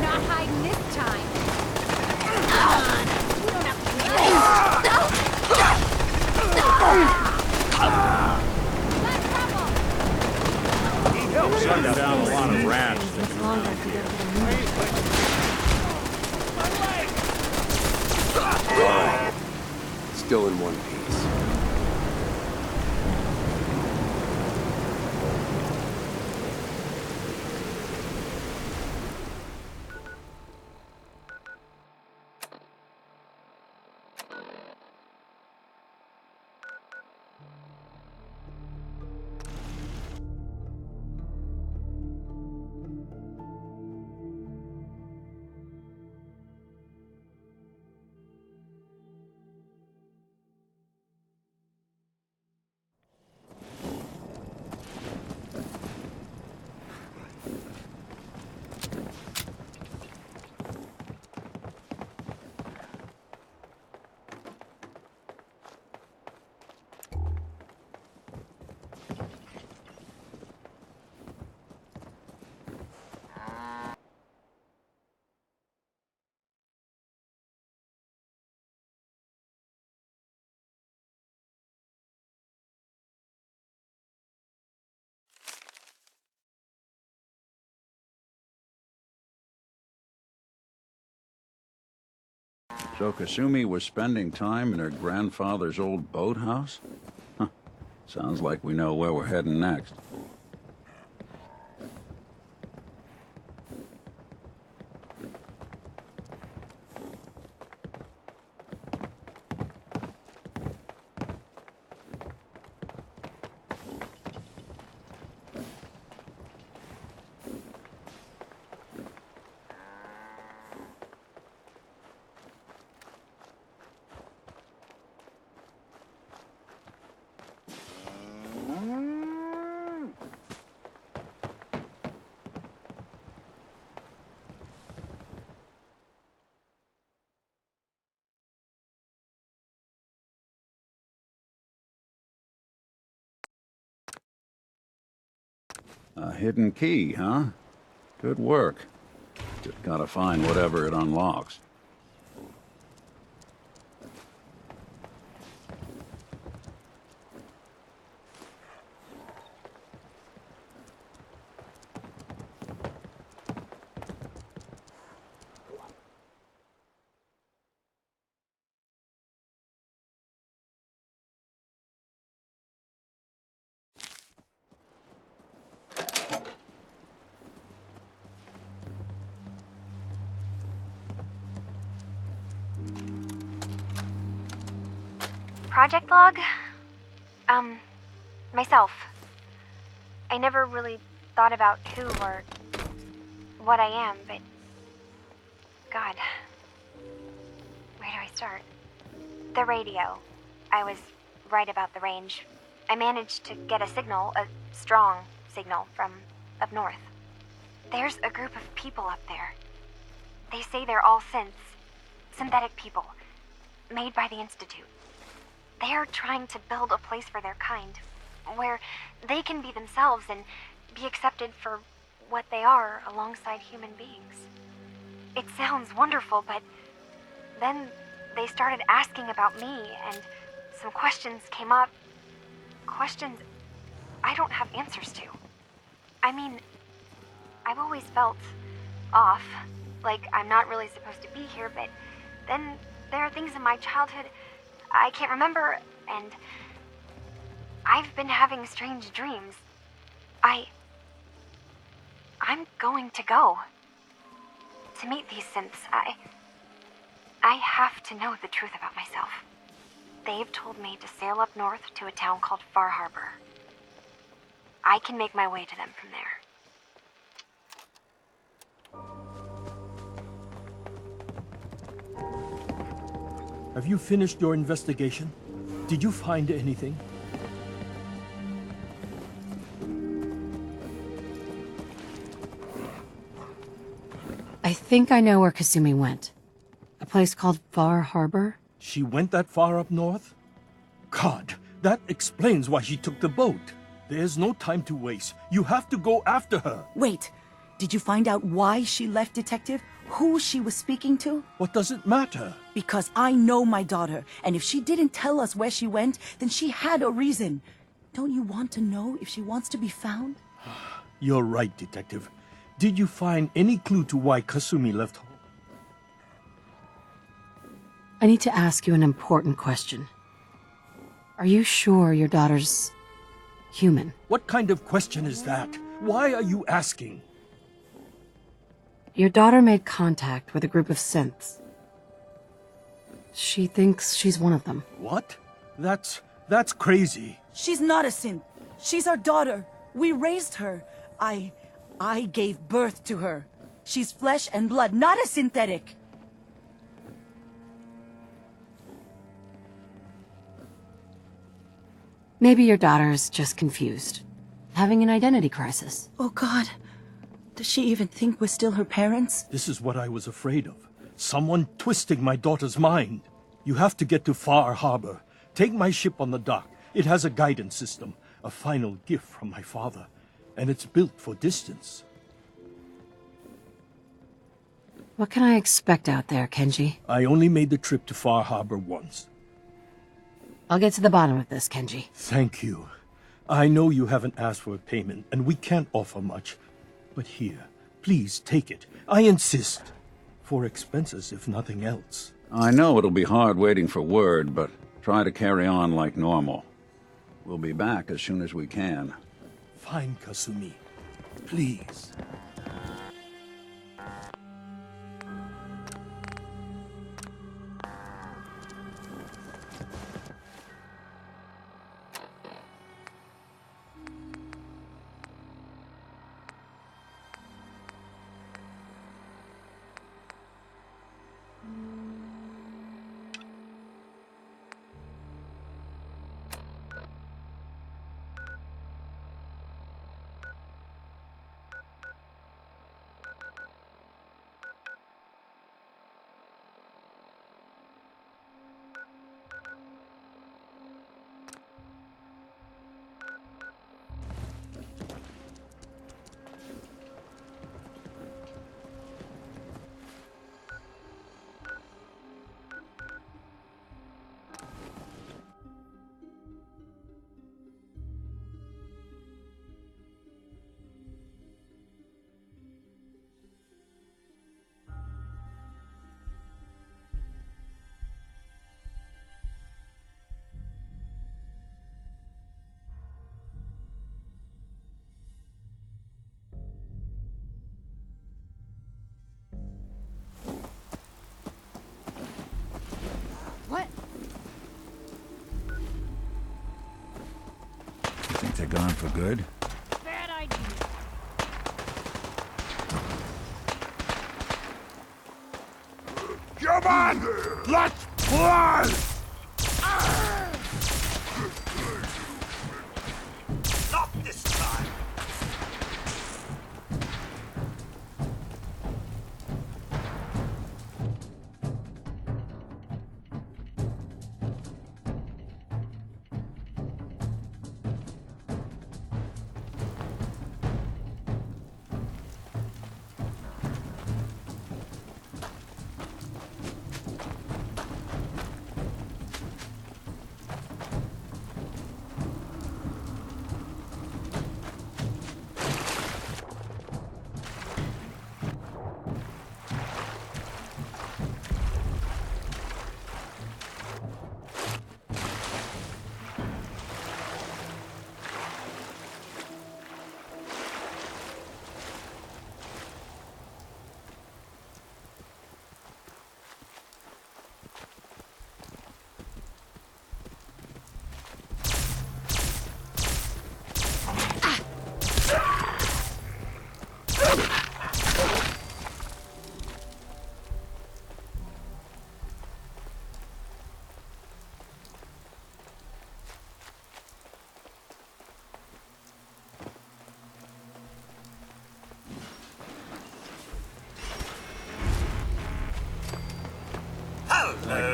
Not hiding this time. He helps shut down a lot of rats. Still in one piece. So Kasumi was spending time in her grandfather's old boathouse? Huh. Sounds like we know where we're heading next. A hidden key, huh? Good work. Just gotta find whatever it unlocks. Project log? Myself. I never really thought about who or what I am, but... God. Where do I start? The radio. I was right about the range. I managed to get a signal, a strong signal, from up north. There's a group of people up there. They say they're all synths. Synthetic people. Made by the Institute. They are trying to build a place for their kind, where they can be themselves and be accepted for what they are alongside human beings. It sounds wonderful, but then they started asking about me, and some questions came up. Questions I don't have answers to. I mean, I've always felt off, like I'm not really supposed to be here, but then there are things in my childhood I can't remember, and I've been having strange dreams. I'm going to go to meet these synths. I have to know the truth about myself. They've told me to sail up north to a town called Far Harbor. I can make my way to them from there. Have you finished your investigation? Did you find anything? I think I know where Kasumi went. A place called Far Harbor? She went that far up north? God, that explains why she took the boat. There's no time to waste. You have to go after her. Wait, did you find out why she left, Detective? Who she was speaking to? What does it matter? Because I know my daughter, and if she didn't tell us where she went, then she had a reason. Don't you want to know if she wants to be found? You're right, Detective. Did you find any clue to why Kasumi left home? I need to ask you an important question. Are you sure your daughter's human? What kind of question is that? Why are you asking? Your daughter made contact with a group of synths. She thinks she's one of them. What? That's crazy. She's not a synth. She's our daughter. We raised her. I gave birth to her. She's flesh and blood, not a synthetic. Maybe your daughter's just confused, having an identity crisis. Oh God, does she even think we're still her parents? This is what I was afraid of. Someone twisting my daughter's mind. You have to get to Far Harbor. Take my ship on the dock. It has a guidance system, a final gift from my father, and it's built for distance. What can I expect out there, Kenji? I only made the trip to Far Harbor once. I'll get to the bottom of this, Kenji. Thank you. I know you haven't asked for a payment, and we can't offer much. But here, please take it. I insist. For expenses, if nothing else. I know it'll be hard waiting for word, but try to carry on like normal. We'll be back as soon as we can. Fine, Kasumi. Please. What? You think they're gone for good? Bad idea. Come on! Let's fly! Not this time.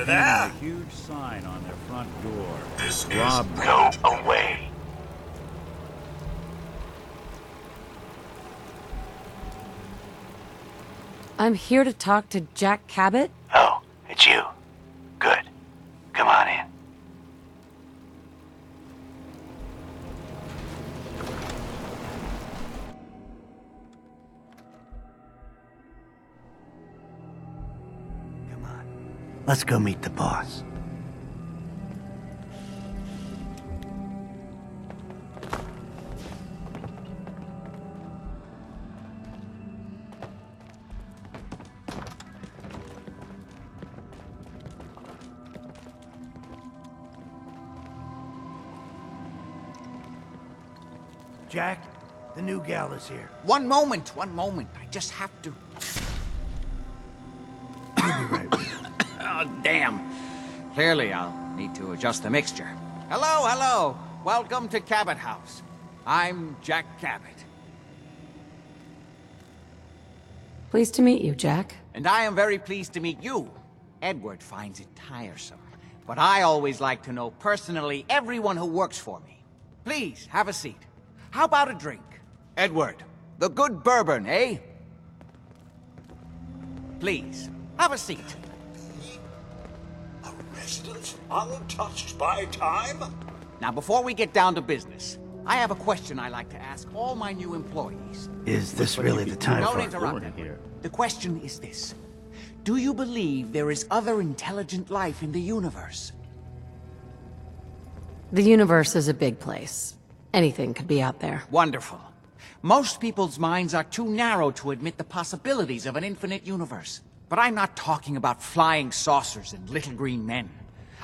there? A huge sign on their front door. This Rob. Go away. I'm here to talk to Jack Cabot. Oh, it's you. Good. Come on in. Come on. Let's go meet the boss. Jack, the new gal is here. One moment. I just have to... Oh, damn. Clearly, I'll need to adjust the mixture. Hello. Welcome to Cabot House. I'm Jack Cabot. Pleased to meet you, Jack. And I am very pleased to meet you. Edward finds it tiresome. But I always like to know personally everyone who works for me. Please, have a seat. How about a drink? Edward, the good bourbon, eh? Please, have a seat. A resident untouched by time? Now, before we get down to business, I have a question I like to ask all my new employees. Is this really the time Don't for interrupt me here. The question is this. Do you believe there is other intelligent life in the universe? The universe is a big place. Anything could be out there. Wonderful. Most people's minds are too narrow to admit the possibilities of an infinite universe. But I'm not talking about flying saucers and little green men.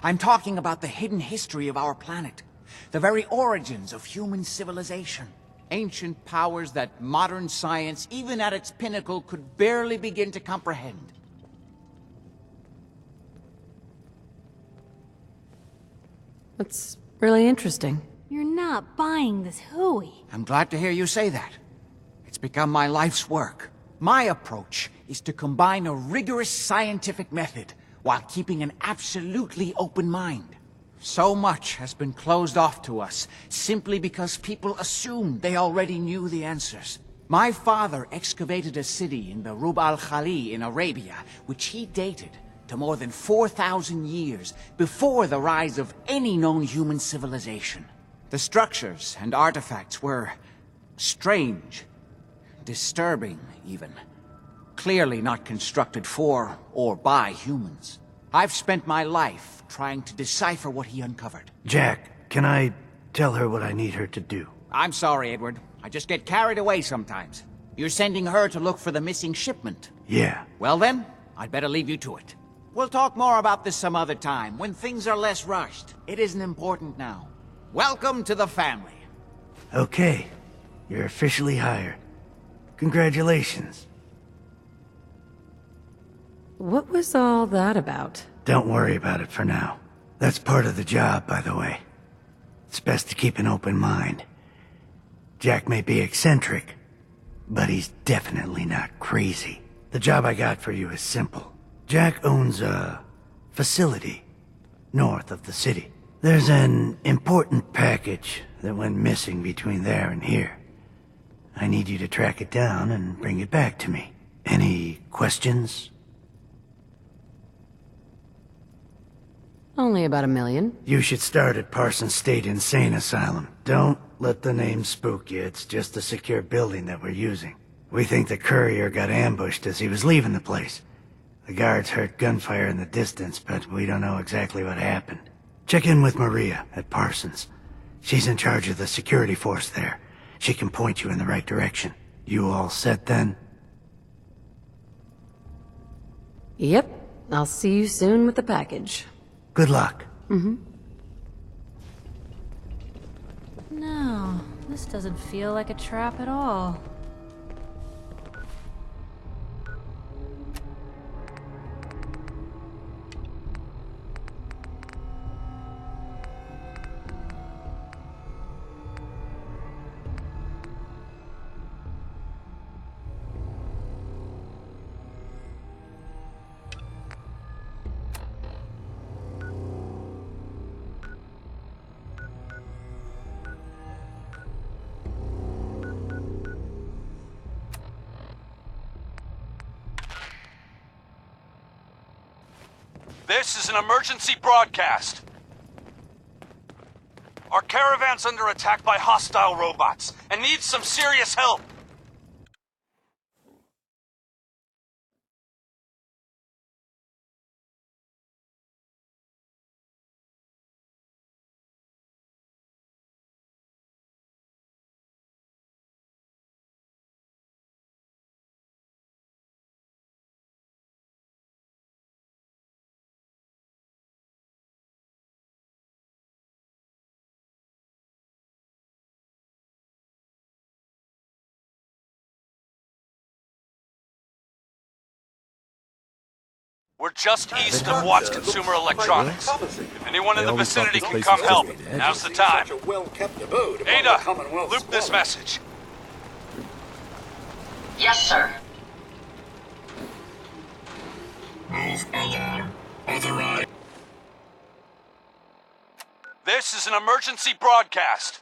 I'm talking about the hidden history of our planet. The very origins of human civilization. Ancient powers that modern science, even at its pinnacle, could barely begin to comprehend. That's really interesting. You're not buying this hooey. I'm glad to hear you say that. It's become my life's work. My approach is to combine a rigorous scientific method while keeping an absolutely open mind. So much has been closed off to us simply because people assumed they already knew the answers. My father excavated a city in the Rub al-Khali in Arabia, which he dated to more than 4,000 years before the rise of any known human civilization. The structures and artifacts were strange, disturbing even. Clearly not constructed for or by humans. I've spent my life trying to decipher what he uncovered. Jack, can I tell her what I need her to do? I'm sorry, Edward. I just get carried away sometimes. You're sending her to look for the missing shipment. Yeah. Well then, I'd better leave you to it. We'll talk more about this some other time, when things are less rushed. It isn't important now. Welcome to the family. Okay. You're officially hired. Congratulations. What was all that about? Don't worry about it for now. That's part of the job, by the way. It's best to keep an open mind. Jack may be eccentric, but he's definitely not crazy. The job I got for you is simple. Jack owns a facility north of the city. There's an important package that went missing between there and here. I need you to track it down and bring it back to me. Any questions? Only about 1 million. You should start at Parsons State Insane Asylum. Don't let the name spook you. It's just a secure building that we're using. We think the courier got ambushed as he was leaving the place. The guards heard gunfire in the distance, but we don't know exactly what happened. Check in with Maria at Parsons. She's in charge of the security force there. She can point you in the right direction. You all set then? Yep. I'll see you soon with the package. Good luck. No, this doesn't feel like a trap at all. This is an emergency broadcast. Our caravan's under attack by hostile robots and needs some serious help. We're just east of Watts Consumer Electronics. If anyone in the vicinity can come help, now's the time. Ada, loop this message. Yes, sir. Move along. Authorized. This is an emergency broadcast.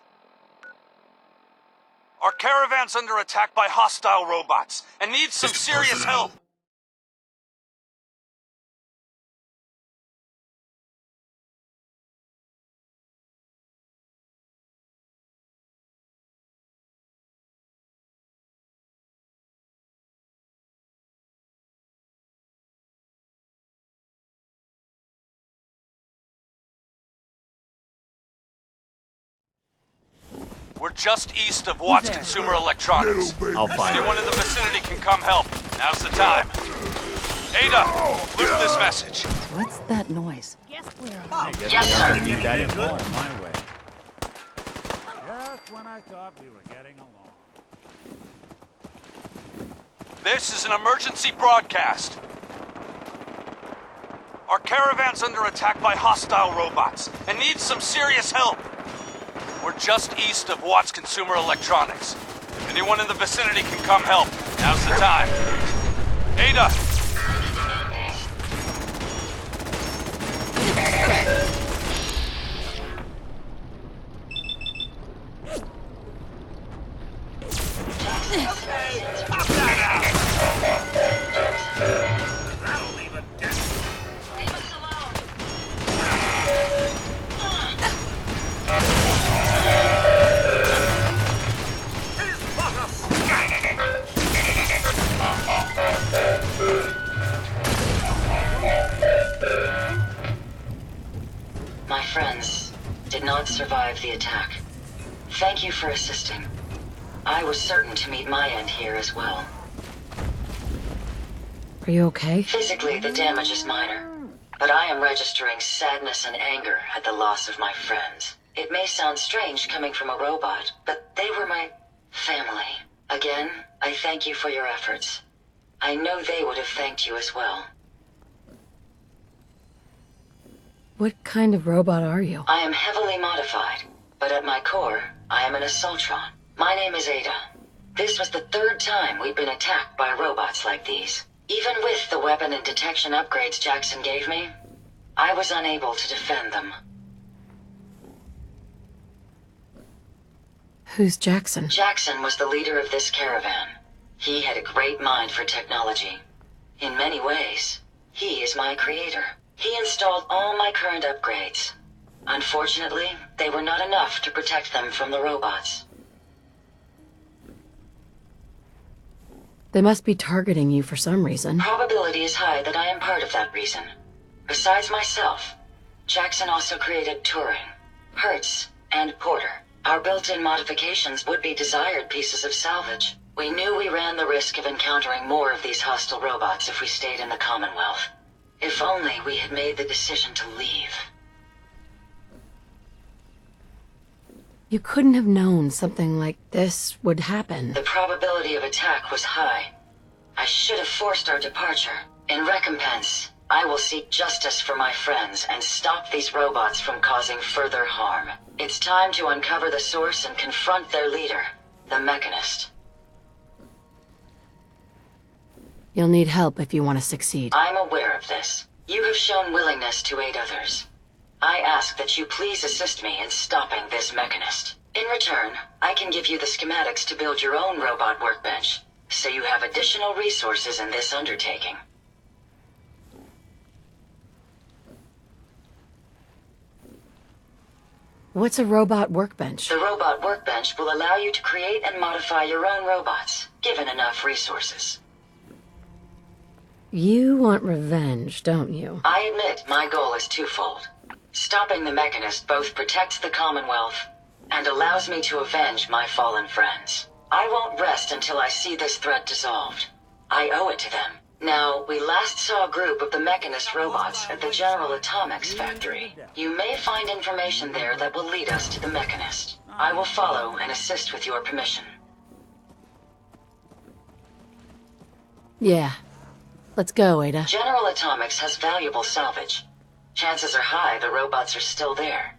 Our caravan's under attack by hostile robots and needs some serious help. We're just east of Watts Consumer Electronics. I'll find Anyone in the vicinity can come help. Now's the time. Ada, loop this message. What's that noise? Yes, sir. Need that info my way. Just when I thought we were getting along. This is an emergency broadcast. Our caravan's under attack by hostile robots and needs some serious help. We're just east of Watts Consumer Electronics. If anyone in the vicinity can come help, now's the time. Ada! My friends did not survive the attack. Thank you for assisting. I was certain to meet my end here as well. Are you okay? Physically, the damage is minor, but I am registering sadness and anger at the loss of my friends. It may sound strange coming from a robot, but they were my family. Again, I thank you for your efforts. I know they would have thanked you as well. What kind of robot are you? I am heavily modified, but at my core, I am an Assaultron. My name is Ada. This was the third time we've been attacked by robots like these. Even with the weapon and detection upgrades Jackson gave me, I was unable to defend them. Who's Jackson? Jackson was the leader of this caravan. He had a great mind for technology. In many ways, he is my creator. He installed all my current upgrades. Unfortunately, they were not enough to protect them from the robots. They must be targeting you for some reason. Probability is high that I am part of that reason. Besides myself, Jackson also created Turing, Hertz, and Porter. Our built-in modifications would be desired pieces of salvage. We knew we ran the risk of encountering more of these hostile robots if we stayed in the Commonwealth. If only we had made the decision to leave. You couldn't have known something like this would happen. The probability of attack was high. I should have forced our departure. In recompense, I will seek justice for my friends and stop these robots from causing further harm. It's time to uncover the source and confront their leader, the Mechanist. You'll need help if you want to succeed. I'm aware of this. You have shown willingness to aid others. I ask that you please assist me in stopping this Mechanist. In return, I can give you the schematics to build your own robot workbench, so you have additional resources in this undertaking. What's a robot workbench? The robot workbench will allow you to create and modify your own robots, given enough resources. You want revenge, don't you? I admit my goal is twofold. Stopping the Mechanist both protects the Commonwealth and allows me to avenge my fallen friends. I won't rest until I see this threat dissolved. I owe it to them. Now, we last saw a group of the Mechanist robots at the General Atomics factory. You may find information there that will lead us to the Mechanist. I will follow and assist with your permission. Yeah. Let's go, Ada. General Atomics has valuable salvage. Chances are high the robots are still there.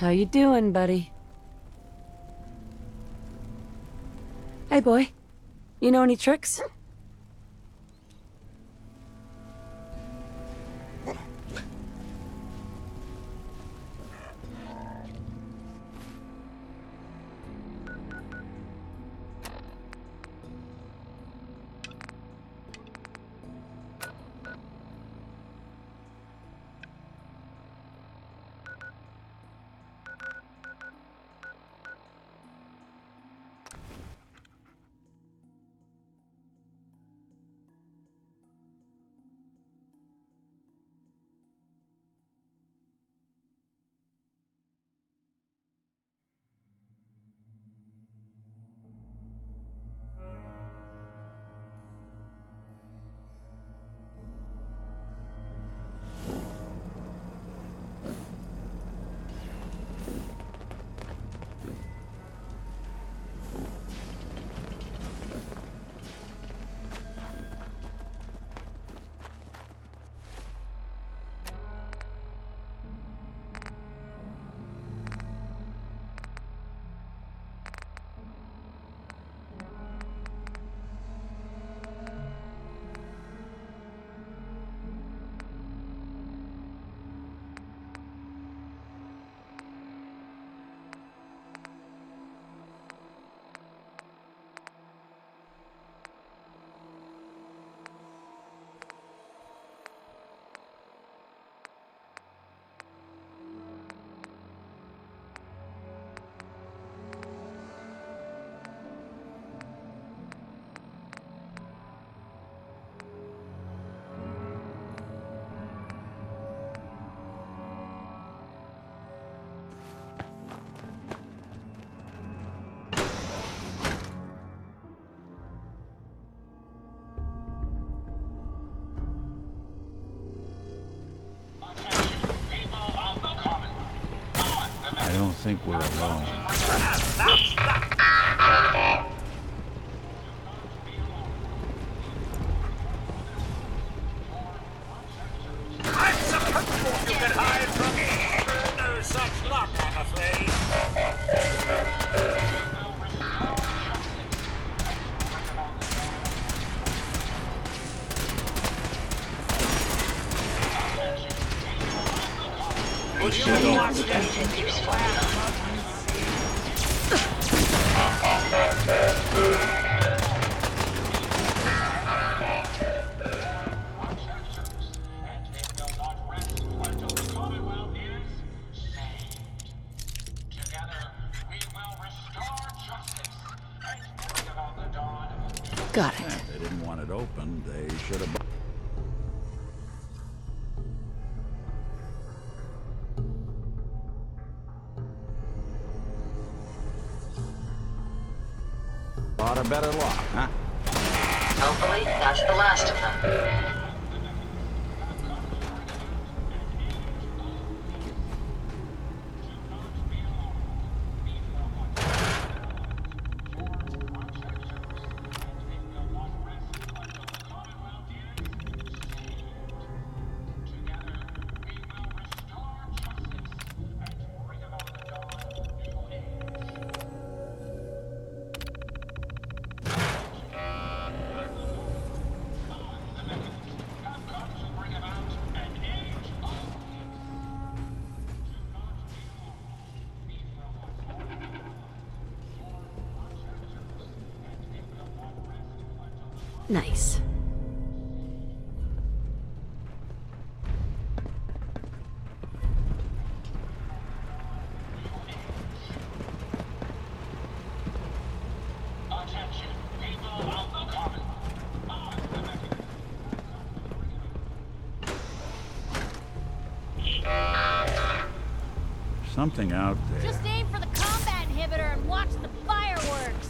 How you doing, buddy? Hey, boy. You know any tricks? I don't think we're alone. I'm supposed you could hide from me. No such luck, I'm afraid. Got it. If they didn't want it open, they should have... Lot of better luck, huh? Hopefully, that's the last of them. Nice. Something out there. Just aim for the combat inhibitor and watch the fireworks.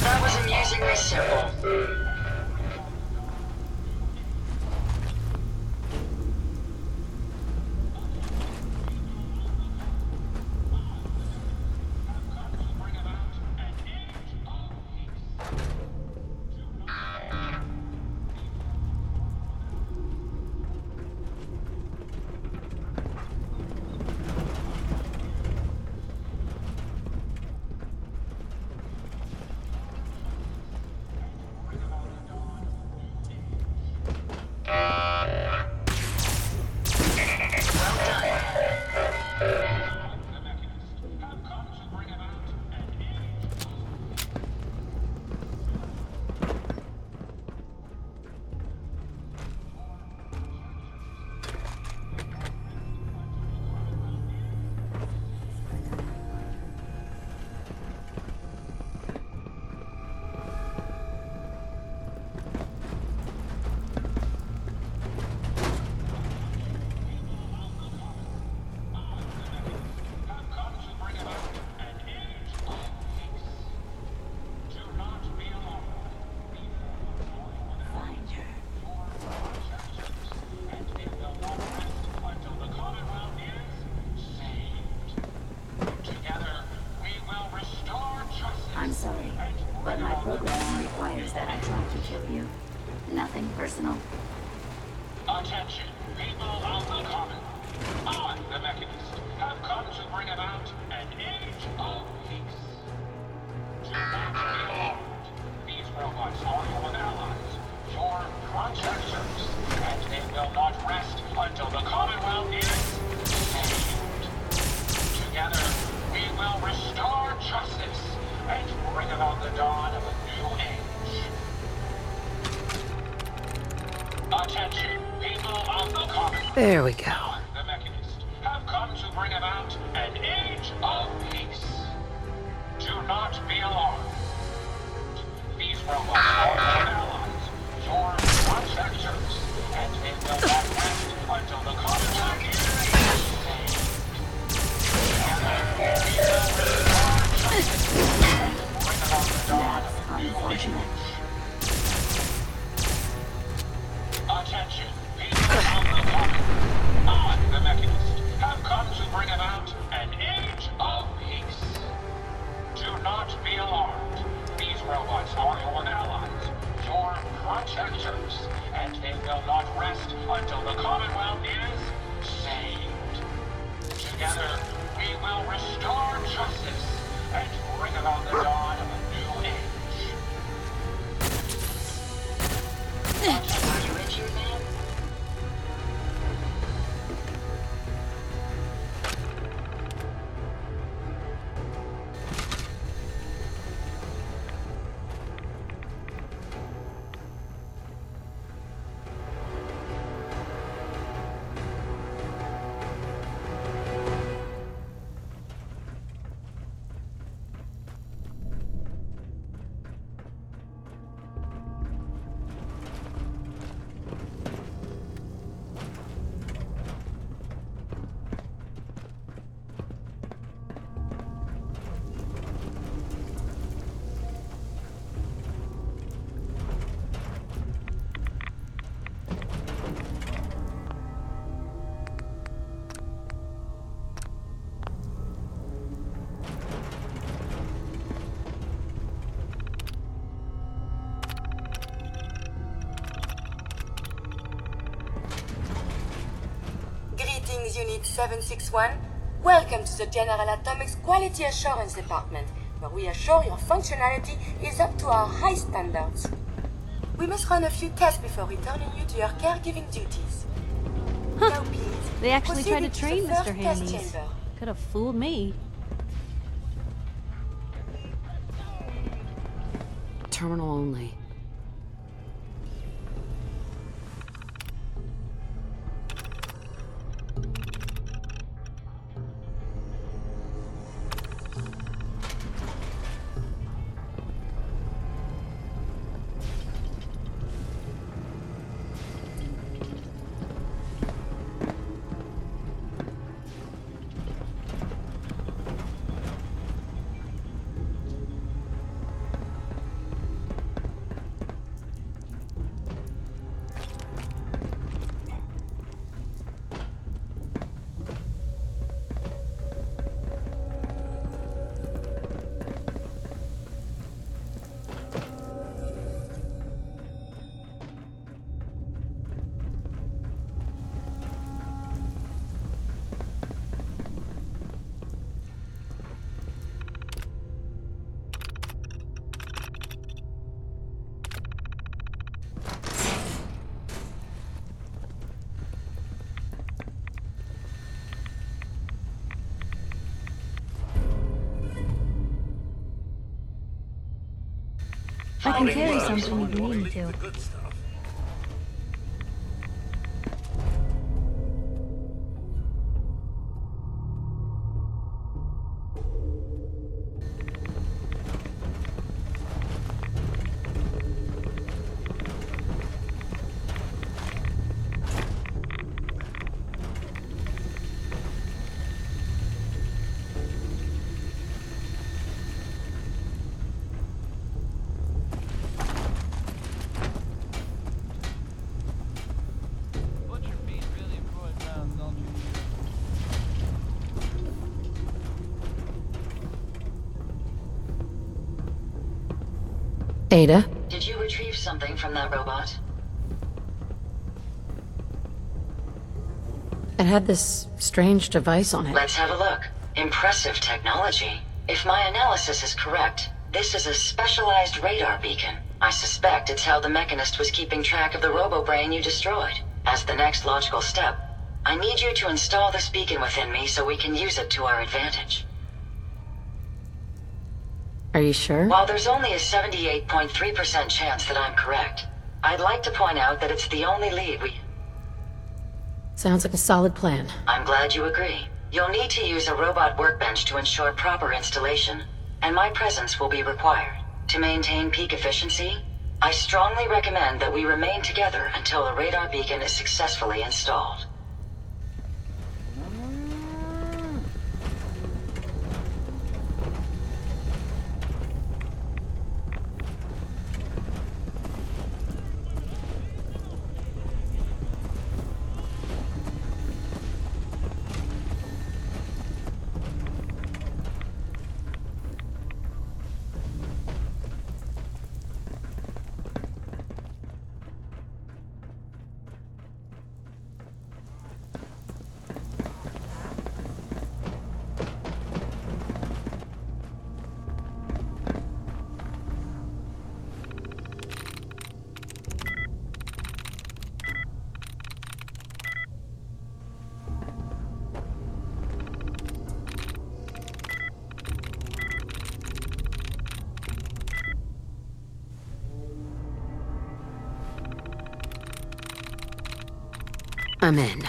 That was amusingly simple. I'm sorry, but my program requires that I try to kill you. Nothing personal. Attention, people of the common. I, the Mechanist, have come to bring about an age of peace. Do not be alarmed. These robots are your allies, your protectors, and they will not rest until the commonwealth is saved. Together, we will restore justice and bring about the dawn of a new age. Attention, people of the common. There we go. The Mechanist have come to bring about an age of peace. Do not be alarmed. These robots are your allies, your protectors, and they will not rest until the commonwealth is saved. Together, we will restore justice and bring about the dawn of a new age. Attention, people of the common. I, the Mechanist, have come to bring about an age of peace. Do not be alarmed. These robots are your allies, your protectors, and they will not rest until the commonwealth is saved. Together, we will restore justice and bring about the dawn of a new age. Are you injured, man? Greetings, Unit 761. Welcome to the General Atomics Quality Assurance Department, where we assure your functionality is up to our high standards. We must run a few tests before returning you to your caregiving duties. Now, please, They actually tried to proceed train to the Mr. first test Handies. chamber. Could have fooled me. terminal only. I can carry something if you need me to. Ada? Did you retrieve something from that robot? It had this strange device on it. Let's have a look. Impressive technology. If my analysis is correct, this is a specialized radar beacon. I suspect it's how the Mechanist was keeping track of the robo-brain you destroyed. As the next logical step, I need you to install this beacon within me so we can use it to our advantage. Are you sure? While there's only a 78.3% chance that I'm correct, I'd like to point out that it's the only lead we... Sounds like a solid plan. I'm glad you agree. You'll need to use a robot workbench to ensure proper installation, and my presence will be required. To maintain peak efficiency, I strongly recommend that we remain together until the radar beacon is successfully installed. I'm in.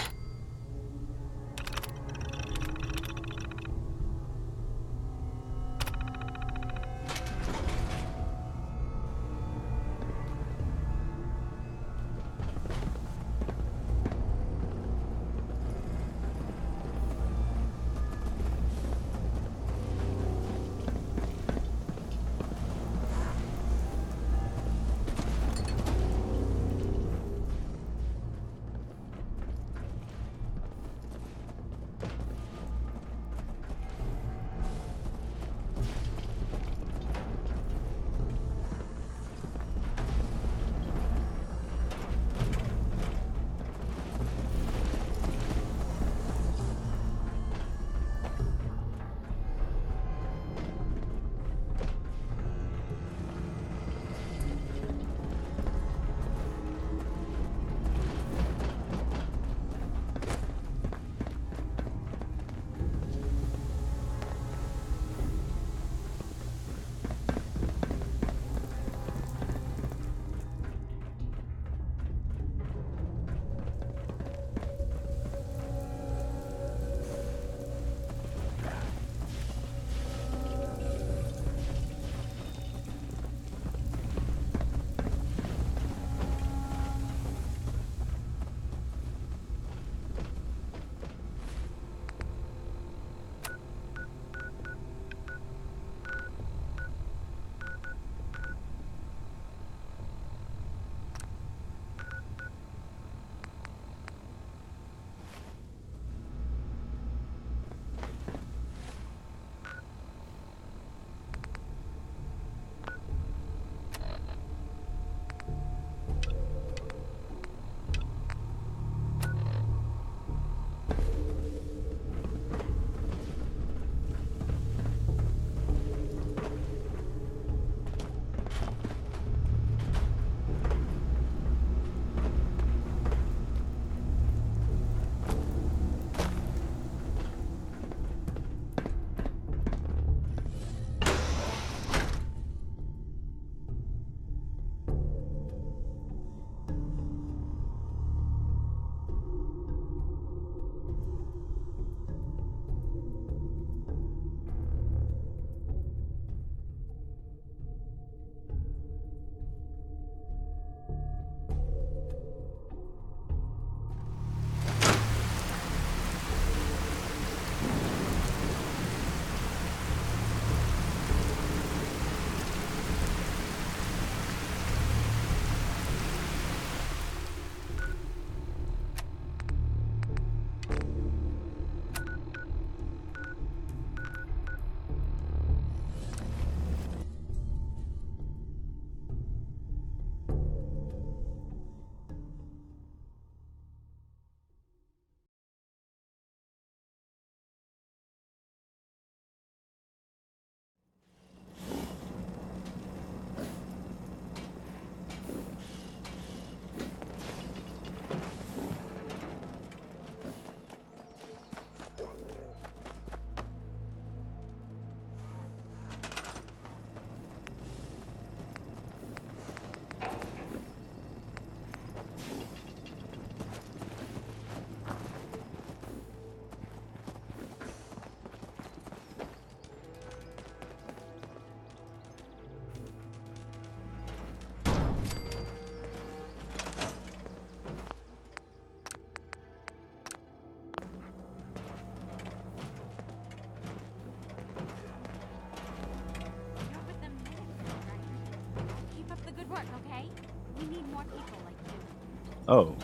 Oh,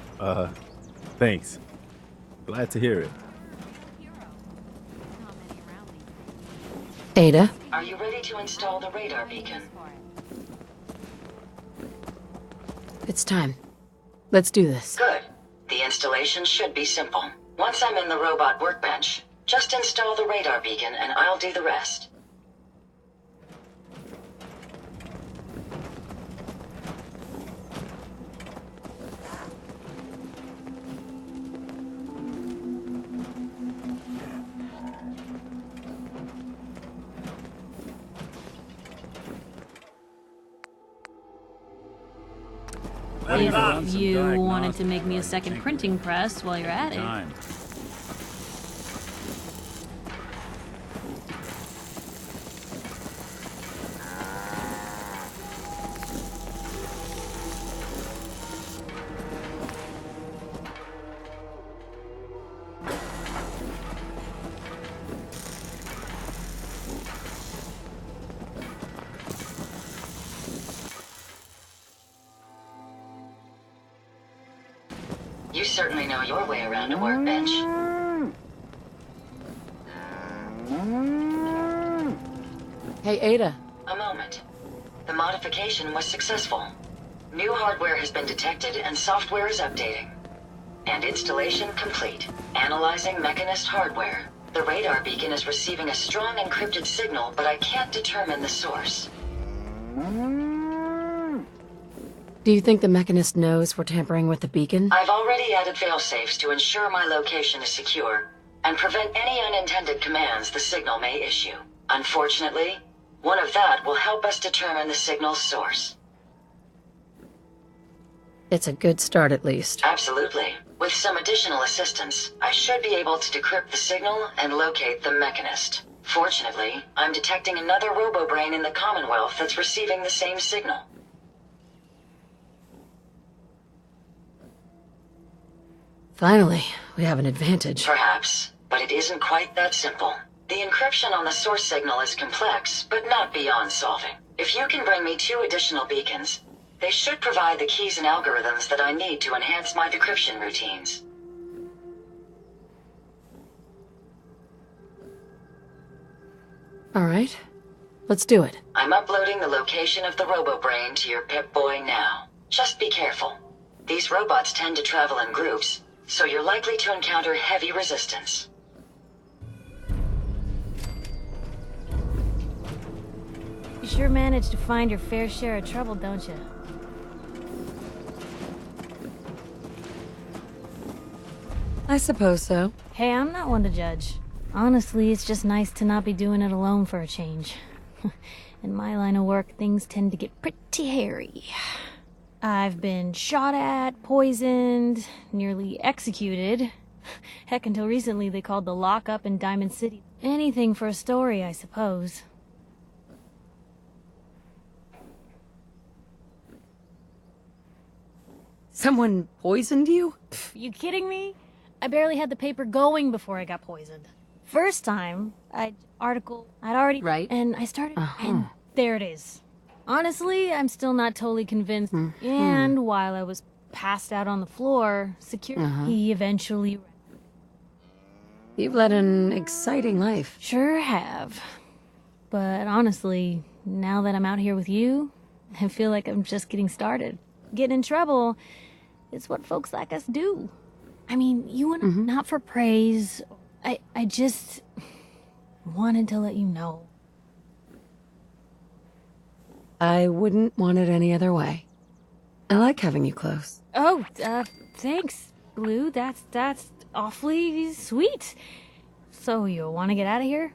thanks. Glad to hear it. Ada? Are you ready to install the radar beacon? It's time. Let's do this. Good. The installation should be simple. Once I'm in the robot workbench, just install the radar beacon and I'll do the rest. If you wanted to make me a second printing press while you're at it. You certainly know your way around a workbench. Hey, Ada. A moment. The modification was successful. New hardware has been detected and software is updating. And installation complete. Analyzing Mechanist hardware. The radar beacon is receiving a strong encrypted signal, but I can't determine the source. Do you think the Mechanist knows we're tampering with the beacon? I've already added failsafes to ensure my location is secure, and prevent any unintended commands the signal may issue. Unfortunately, one of that will help us determine the signal's source. It's a good start, at least. Absolutely. With some additional assistance, I should be able to decrypt the signal and locate the Mechanist. Fortunately, I'm detecting another robo-brain in the Commonwealth that's receiving the same signal. Finally, we have an advantage. Perhaps, but it isn't quite that simple. The encryption on the source signal is complex, but not beyond solving. If you can bring me 2 additional beacons, they should provide the keys and algorithms that I need to enhance my decryption routines. All right, let's do it. I'm uploading the location of the robo-brain to your Pip-Boy now. Just be careful. These robots tend to travel in groups, so you're likely to encounter heavy resistance. You sure manage to find your fair share of trouble, don't you? I suppose so. Hey, I'm not one to judge. Honestly, it's just nice to not be doing it alone for a change. In my line of work, things tend to get pretty hairy. I've been shot at, poisoned, nearly executed. Heck, until recently they called the lockup in Diamond City. Anything for a story, I suppose. Someone poisoned you? You kidding me? I barely had the paper going before I got poisoned. First time, I'd already... Right. And I started... And there it is. Honestly, I'm still not totally convinced. And while I was passed out on the floor, he eventually... You've led an exciting life. Sure have. But honestly, now that I'm out here with you, I feel like I'm just getting started. Getting in trouble is what folks like us do. I mean, you want not for praise. I just wanted to let you know. I wouldn't want it any other way. I like having you close. Oh, thanks, Blue. That's awfully sweet. So you want to get out of here?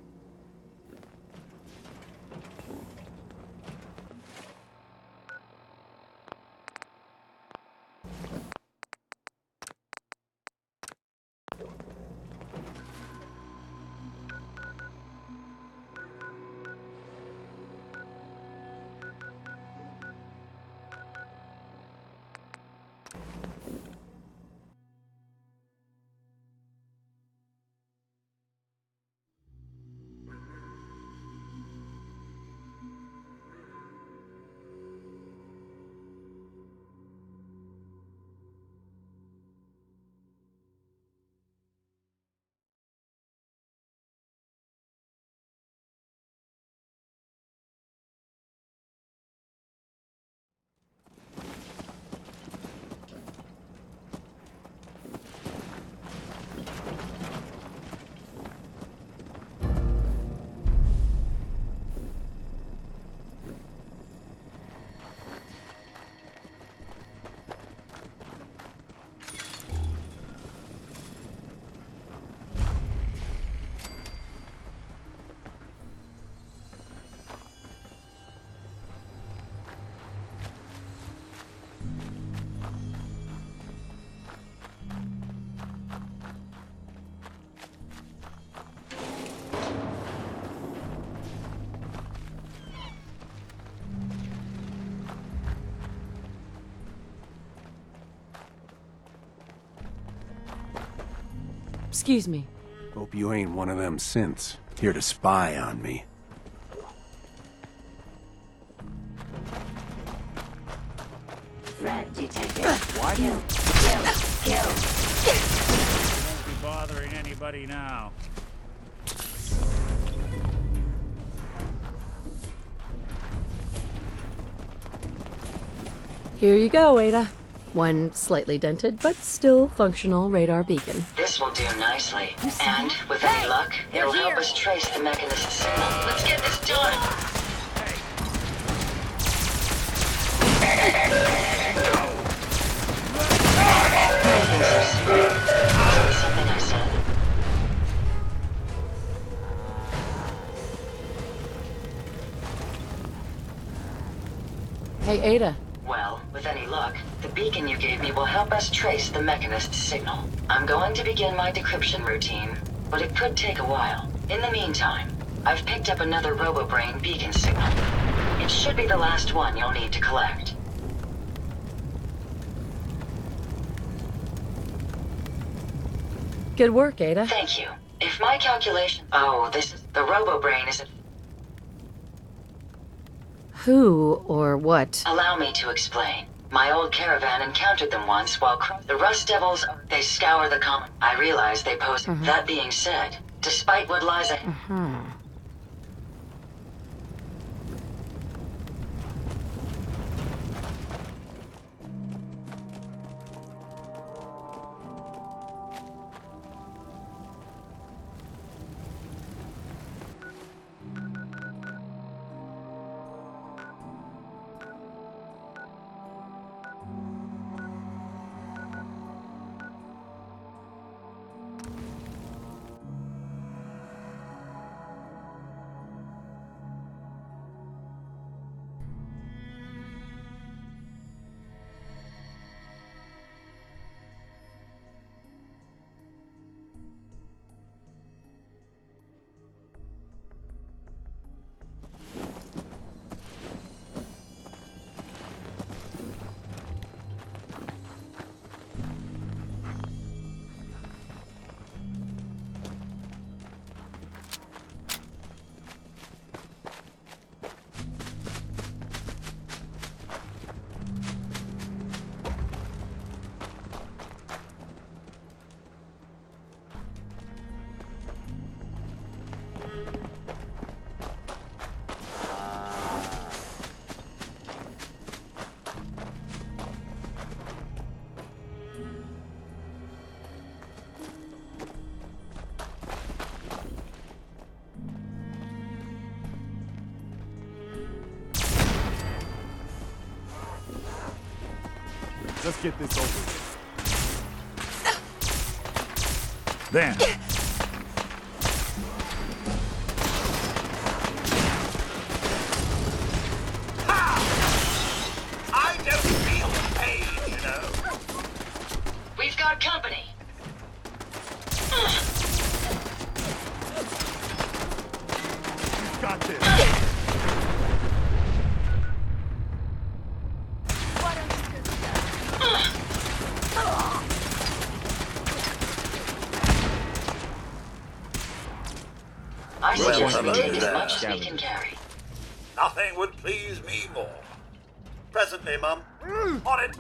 Excuse me. Hope you ain't one of them synths, here to spy on me. Threat detected. What? Kill. Won't be bothering anybody now. Here you go, Ada. One slightly dented, but still functional radar beacon. This will do nicely. And, with any luck, it'll help us trace the mechanism signal. Let's get this done! Something I said. Hey, Ada. Well, with any luck, the beacon you gave me will help us trace the mechanist's signal. I'm going to begin my decryption routine, but it could take a while. In the meantime, I've picked up another RoboBrain beacon signal. It should be the last one you'll need to collect. Good work, Ada. Thank you. If my calculation... Oh, this is... The RoboBrain is... Who or what? Allow me to explain. My old caravan encountered them once while the Rust Devils, they scour the common. I realize they pose... That being said, despite what lies ahead... Let's get this over with. Then. I don't feel the pain, you know. We've got company. You've got this. I suggest we hello take as there. much as we can carry. Nothing would please me more. Presently, Mum. On it.